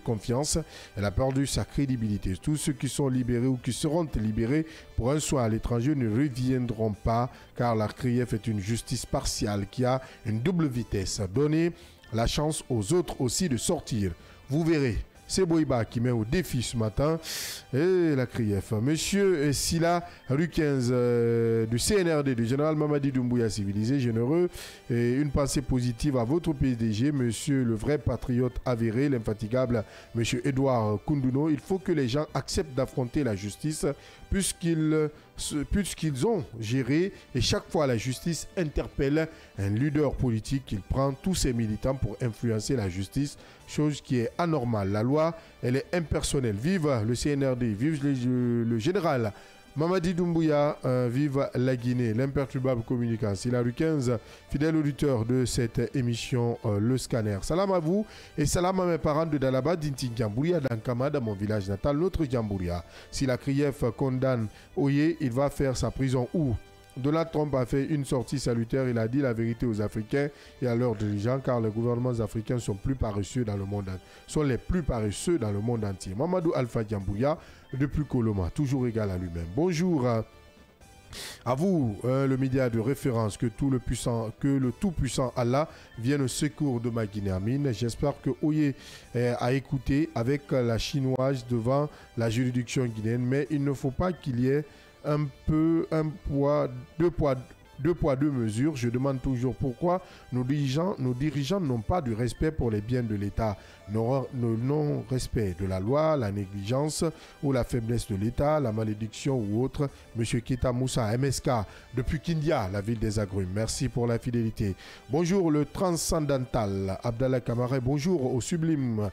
confiance. Elle a perdu sa crédibilité. Tous ceux qui sont libérés ou qui seront libérés pour un soin à l'étranger ne reviendront pas car la CRIEF est une justice partiale qui a une double vitesse. Donnez la chance aux autres aussi de sortir. Vous verrez. C'est Boïba qui met au défi ce matin et la CRIEF. Monsieur Silla, rue 15 du CNRD, du général Mamadi Doumbouya, civilisé, généreux, et une pensée positive à votre PDG, monsieur le vrai patriote avéré, l'infatigable monsieur Edouard Koundouno. Il faut que les gens acceptent d'affronter la justice puisqu'ils ont géré et chaque fois la justice interpelle un leader politique, il prend tous ses militants pour influencer la justice, chose qui est anormale. La loi, elle est impersonnelle. Vive le CNRD, vive le général Mamadi Doumbouya, vive la Guinée, l'imperturbable communicant. C'est la rue 15, fidèle auditeur de cette émission Le Scanner. Salam à vous et salam à mes parents de Dalaba, d'Inti Djambouria, d'Ankama, dans mon village natal, notre Djambouria. Si la CRIEF condamne Oye, il va faire sa prison où? Donald Trump a fait une sortie salutaire, il a dit la vérité aux Africains et à leurs dirigeants car les gouvernements africains sont les plus paresseux dans le monde entier. Mamadou Alpha Djambouya, depuis Koloma, toujours égal à lui-même. Bonjour à vous, le média de référence, que le tout-puissant Allah vienne au secours de ma Guinée. Amine. J'espère que Oye a écouté avec la chinoise devant la juridiction guinéenne, mais il ne faut pas qu'il y ait deux poids, deux mesures. Je demande toujours pourquoi nos dirigeants n'ont pas de respect pour les biens de l'État. Le non-respect de la loi, la négligence ou la faiblesse de l'État, la malédiction ou autre. Monsieur Kita Moussa, MSK, depuis Kindia, la ville des agrumes. Merci pour la fidélité. Bonjour le transcendantal Abdallah Kamara. Bonjour au sublime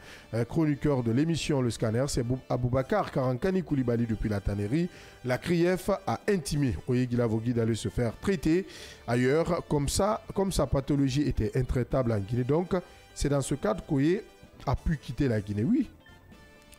chroniqueur de l'émission Le Scanner, c'est Aboubakar Karankani Koulibaly depuis la Tannerie. La CRIEF a intimé Oyegila Vogui d'aller se faire traiter ailleurs, comme sa pathologie était intraitable en Guinée. Donc, c'est dans ce cadre qu'Oye a pu quitter la Guinée. Oui,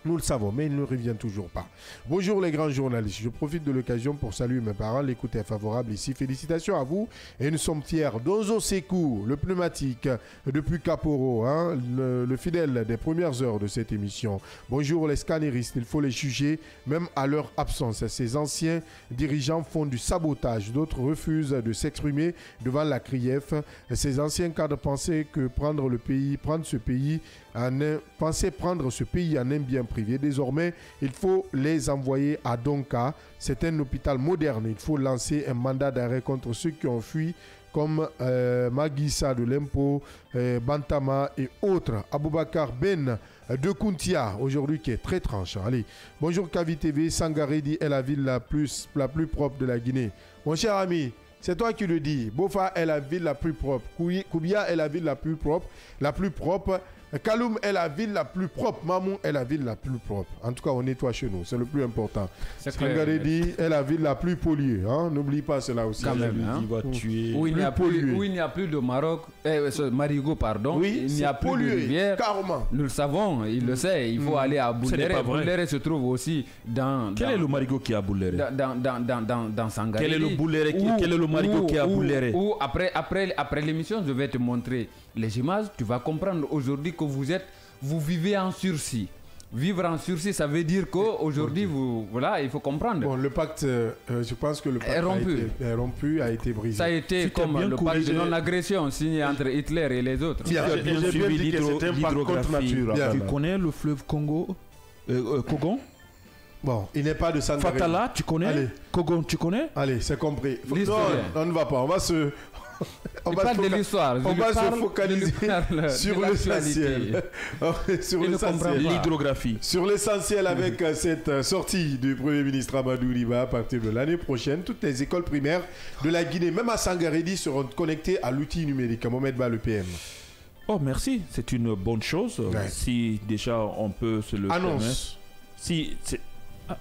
Nous le savons, mais il ne revient toujours pas. Bonjour les grands journalistes. Je profite de l'occasion pour saluer mes parents. L'écoute est favorable ici. Félicitations à vous. Et nous sommes fiers. Dozo Sekou, le pneumatique depuis Caporo, hein, le fidèle des premières heures de cette émission. Bonjour les scanneristes. Il faut les juger, même à leur absence. Ces anciens dirigeants font du sabotage. D'autres refusent de s'exprimer devant la CRIEF. Ces anciens cadres pensaient que prendre ce pays en un bien privé. Désormais, il faut les envoyer à Donka. C'est un hôpital moderne. Il faut lancer un mandat d'arrêt contre ceux qui ont fui, comme Magissa de l'Impôt, Bantama et autres. Aboubakar Ben de Kountia, aujourd'hui qui est très tranchant. Allez, bonjour Kavi TV. Sangaredi est la ville la plus propre de la Guinée. Mon cher ami, c'est toi qui le dis. Bofa est la ville la plus propre. Koubia est la ville la plus propre. Kaloum est la ville la plus propre. Mamou est la ville la plus propre. En tout cas, on nettoie chez nous. C'est le plus important. Sangaredi est la ville la plus polluée. Hein? N'oublie pas cela aussi. Quand même, hein? Où il n'y a plus de Marigot, pardon. Oui, il n'y a plus de rivière. Carrément. Nous le savons, il le sait. Il faut aller à Bouléré. Bouléré se trouve aussi dans... Quel est le Marigot qui est à Bouléré? Dans Sangaredi. Quel est le Marigot qui est à Bouléré? Après l'émission, je vais te montrer les images. Tu vas comprendre aujourd'hui que vous vivez en sursis. Vivre en sursis, ça veut dire qu'aujourd'hui, il faut comprendre. Bon, le pacte, je pense que le pacte est rompu, a été brisé. Ça a été comme le pacte de non-agression signé entre Hitler et les autres. J'ai bien dit que c'était un pacte contre nature. Tu connais le fleuve Congo, Kogon? Bon, il n'est pas de Sangaredi. Fatala, tu connais? Allez. Kogon, tu connais? Allez, c'est compris. Non, on ne va pas. On va se... On va se focaliser sur l'essentiel. L'hydrographie. Sur l'essentiel avec cette sortie du Premier ministre Amadou Riba à partir de l'année prochaine. Toutes les écoles primaires de la Guinée, même à Sangaredi, seront connectées à l'outil numérique. Mohamed Ba, le PM. Oh, merci. C'est une bonne chose. Ouais. Si déjà on peut se le annonce.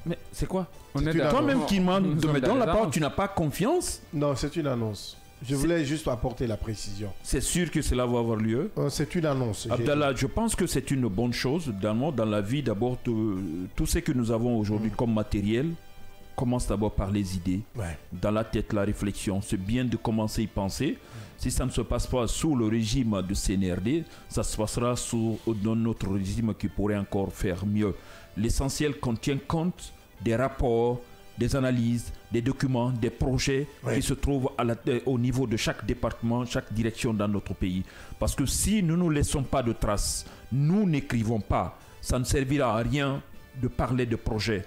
Mais c'est quoi? Toi-même qui me donnes la parole, tu n'as pas confiance? Non, c'est une annonce. Je voulais juste apporter la précision. C'est sûr que cela va avoir lieu? C'est une annonce. Abdallah, je pense que c'est une bonne chose. Dans la vie, d'abord, tout ce que nous avons aujourd'hui comme matériel commence d'abord par les idées. Ouais. Dans la tête, la réflexion. C'est bien de commencer à y penser. Si ça ne se passe pas sous le régime de CNRD, ça se passera sous notre régime qui pourrait encore faire mieux. L'essentiel tient compte des rapports, des analyses, des documents, des projets qui se trouvent au niveau de chaque département, chaque direction dans notre pays. Parce que si nous ne laissons pas de traces, nous n'écrivons pas, ça ne servira à rien de parler de projets.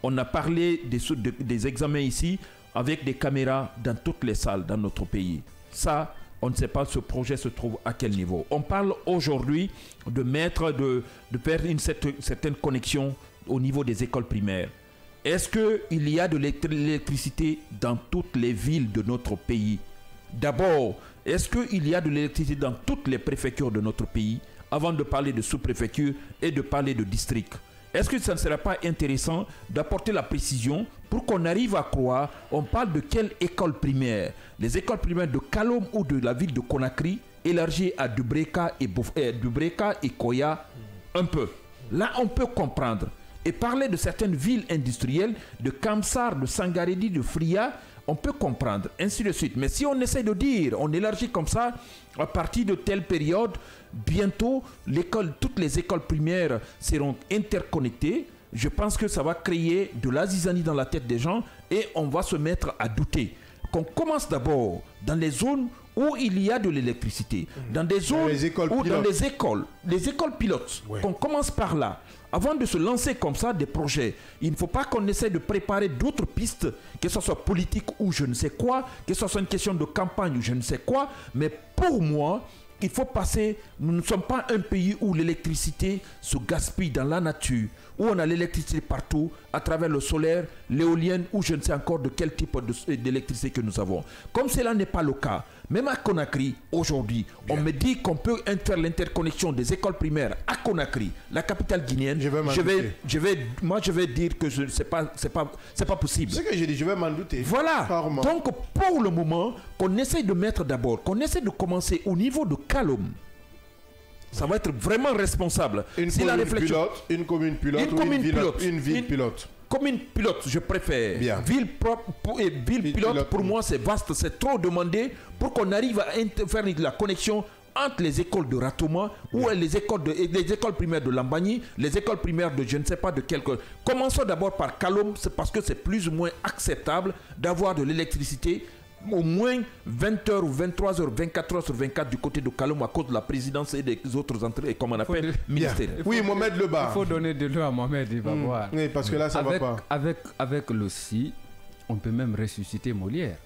On a parlé des examens ici avec des caméras dans toutes les salles dans notre pays. Ça, on ne sait pas ce projet se trouve à quel niveau. On parle aujourd'hui de faire une certaine connexion au niveau des écoles primaires. Est-ce qu'il y a de l'électricité dans toutes les villes de notre pays? D'abord, est-ce qu'il y a de l'électricité dans toutes les préfectures de notre pays avant de parler de sous-préfecture et de parler de district? Est-ce que ça ne serait pas intéressant d'apporter la précision pour qu'on arrive à croire, on parle de quelle école primaire? Les écoles primaires de Kaloum ou de la ville de Conakry, élargies à Dubreka et Koya, un peu. Là, on peut comprendre. Et parler de certaines villes industrielles, de Kamsar, de Sangaredi, de Fria, on peut comprendre, ainsi de suite. Mais si on essaie de dire, on élargit comme ça, à partir de telle période, bientôt, toutes les écoles primaires seront interconnectées. Je pense que ça va créer de la zizanie dans la tête des gens et on va se mettre à douter. Qu'on commence d'abord dans les zones où il y a de l'électricité, dans des zones dans les écoles pilotes, qu'on commence par là. Avant de se lancer comme ça des projets, il ne faut pas qu'on essaie de préparer d'autres pistes, que ce soit politique ou je ne sais quoi, que ce soit une question de campagne ou je ne sais quoi. Mais pour moi, il faut passer. Nous ne sommes pas un pays où l'électricité se gaspille dans la nature, où on a l'électricité partout, à travers le solaire, l'éolienne, ou je ne sais encore de quel type d'électricité que nous avons. Comme cela n'est pas le cas, même à Conakry, aujourd'hui, on me dit qu'on peut faire l'interconnexion des écoles primaires à Conakry, la capitale guinéenne. Je vais dire que c'est pas possible. C'est ce que j'ai dit, je vais m'en douter. Voilà. Carrément. Donc, pour le moment, qu'on essaie de mettre d'abord, qu'on essaie de commencer au niveau de Kaloum. Ça va être vraiment responsable. Une commune pilote ou une ville pilote. Commune pilote, je préfère. Bien. Ville pilote, pour moi, c'est vaste, c'est trop demandé pour qu'on arrive à faire la connexion entre les écoles de Ratouma ou les écoles primaires de Lambani, les écoles primaires de je ne sais pas de quelle. Commençons d'abord par Kalom, c'est parce que c'est plus ou moins acceptable d'avoir de l'électricité au moins 20h ou 23h, 24h sur 24 du côté de Kalom à cause de la présidence et des autres entrées, comme on appelle, ministères. Oui, Mohamed Leba. Il faut donner de l'eau à Mohamed, il va voir. Oui, parce que là, ça va pas. Avec le si, on peut même ressusciter Molière.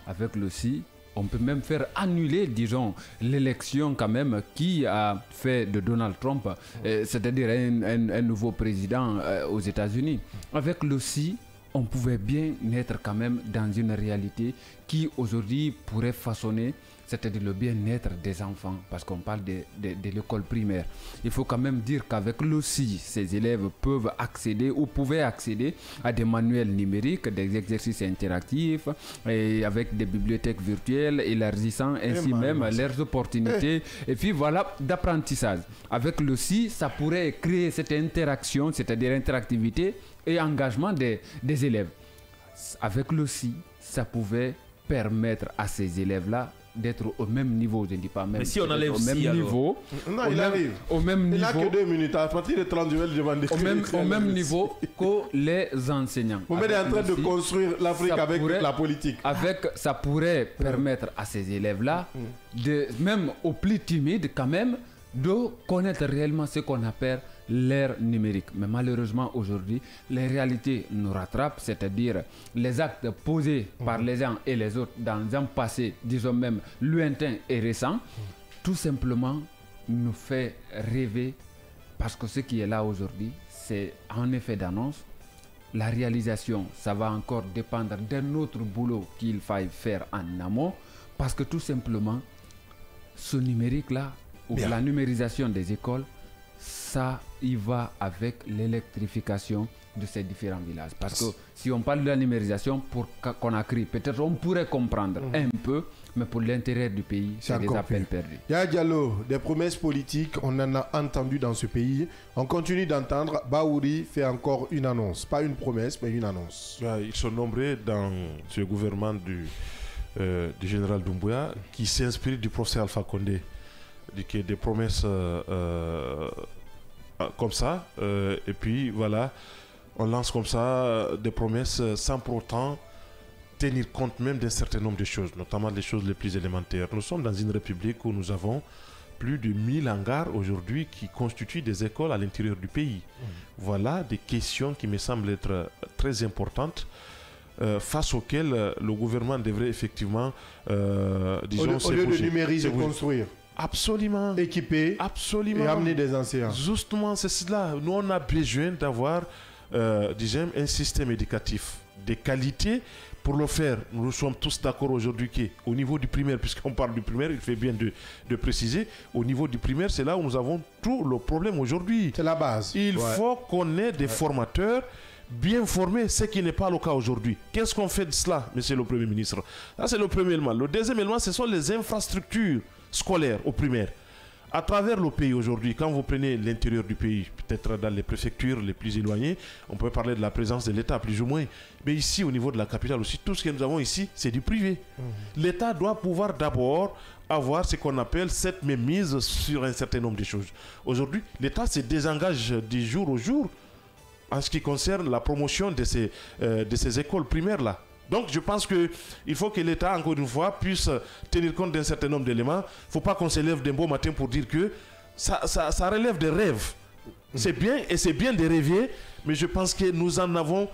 Avec le si, on peut même faire annuler, disons, l'élection quand même qui a fait de Donald Trump, c'est-à-dire un nouveau président aux États-Unis. Avec le si, on pouvait bien être quand même dans une réalité qui aujourd'hui pourrait façonner, c'est-à-dire le bien-être des enfants, parce qu'on parle de l'école primaire. Il faut quand même dire qu'avec l'OSI, ces élèves peuvent accéder ou pouvaient accéder à des manuels numériques, des exercices interactifs, et avec des bibliothèques virtuelles, élargissant ainsi même leurs opportunités, et puis voilà, d'apprentissage. Avec l'OSI, ça pourrait créer cette interaction, c'est-à-dire interactivité et engagement des élèves. Avec l'OSI, ça pouvait permettre à ces élèves-là d'être au même niveau, je ne dis pas même. Mais si on enlève au même niveau, non, il arrive. Au même niveau. Il n'a que 2 minutes. À partir de 30 jours, je vais au même niveau que les enseignants. Vous êtes en train de construire l'Afrique avec la politique. Ça pourrait permettre à ces élèves-là, même aux plus timides quand même, de connaître réellement ce qu'on appelle l'ère numérique. Mais malheureusement aujourd'hui, les réalités nous rattrapent, c'est-à-dire les actes posés par les uns et les autres dans un passé, disons même lointain et récent, tout simplement nous fait rêver, parce que ce qui est là aujourd'hui, c'est en effet d'annonce. La réalisation, ça va encore dépendre d'un autre boulot qu'il faille faire en amont, parce que tout simplement, ce numérique-là, ou la numérisation des écoles, ça y va avec l'électrification de ces différents villages. Parce que si on parle de la numérisation, pour Conakry, peut-être on pourrait comprendre un peu, mais pour l'intérêt du pays, c'est des appels perdus. Yaya Diallo, des promesses politiques, on en a entendu dans ce pays. On continue d'entendre. Baouri fait encore une annonce. Pas une promesse, mais une annonce. Ils sont nombreux dans ce gouvernement du général Doumbouya qui s'inspire du professeur Alpha Condé. Des promesses comme ça, et puis voilà, on lance comme ça des promesses sans pour autant tenir compte même d'un certain nombre de choses, notamment des choses les plus élémentaires. Nous sommes dans une république où nous avons plus de 1000 hangars aujourd'hui qui constituent des écoles à l'intérieur du pays. Voilà des questions qui me semblent être très importantes, face auxquelles le gouvernement devrait effectivement, disons, au lieu de numériser, construire. Absolument. Équiper. Absolument. Et amener des enseignants. Justement, c'est cela. Nous, on a besoin d'avoir, disons, un système éducatif de qualité. Pour le faire, nous sommes tous d'accord aujourd'hui qu'au niveau du primaire, puisqu'on parle du primaire, il fait bien de préciser, au niveau du primaire, c'est là où nous avons tout le problème aujourd'hui. C'est la base. Il faut qu'on ait des formateurs bien formés, ce qui n'est pas le cas aujourd'hui. Qu'est-ce qu'on fait de cela, monsieur le Premier ministre? Ça, c'est le premier élément. Le deuxième élément, ce sont les infrastructures scolaires au primaire. À travers le pays aujourd'hui, quand vous prenez l'intérieur du pays, peut-être dans les préfectures les plus éloignées, on peut parler de la présence de l'État plus ou moins. Mais ici, au niveau de la capitale aussi, tout ce que nous avons ici, c'est du privé. L'État doit pouvoir d'abord avoir ce qu'on appelle cette mainmise sur un certain nombre de choses. Aujourd'hui, l'État se désengage du jour au jour en ce qui concerne la promotion de ces écoles primaires-là. Donc je pense qu'il faut que l'État, encore une fois, puisse tenir compte d'un certain nombre d'éléments. Il ne faut pas qu'on se lève d'un beau matin pour dire que ça relève des rêves. C'est bien, et c'est bien de rêver, mais je pense que nous en avons,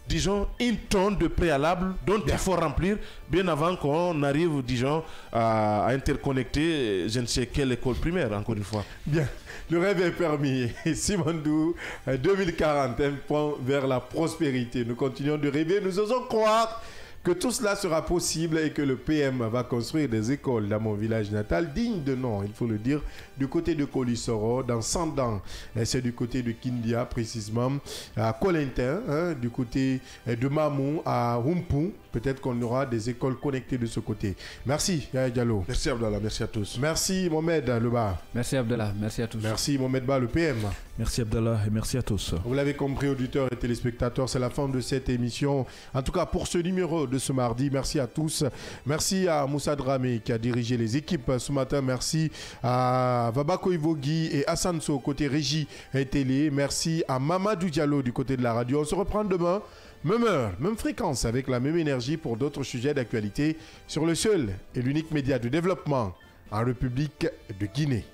disons, une tonne de préalables dont il faut remplir bien avant qu'on arrive, disons, à interconnecter je ne sais quelle école primaire, encore une fois. Bien, le rêve est permis. Simandou, 2040, un point vers la prospérité. Nous continuons de rêver, nous osons croire que tout cela sera possible et que le PM va construire des écoles dans mon village natal dignes de nom, il faut le dire, du côté de Kolissoro, dans Sandan, c'est du côté de Kindia précisément, à Colintin, hein, du côté de Mamou, à Humpu. Peut-être qu'on aura des écoles connectées de ce côté. Merci, Yaya Diallo. Merci, Abdallah. Merci à tous. Merci, Mohamed Leba. Merci, Abdallah. Merci à tous. Merci, Mohamed Ba, le PM. Merci, Abdallah, et merci à tous. Vous l'avez compris, auditeurs et téléspectateurs, c'est la fin de cette émission. En tout cas, pour ce numéro de ce mardi, merci à tous. Merci à Moussa Dramé qui a dirigé les équipes ce matin. Merci à Vabako Ivogui et Hassan So, côté régie et télé. Merci à Mamadou Diallo du côté de la radio. On se reprend demain. Même heure, même fréquence, avec la même énergie pour d'autres sujets d'actualité sur le seul et l'unique média de développement en République de Guinée.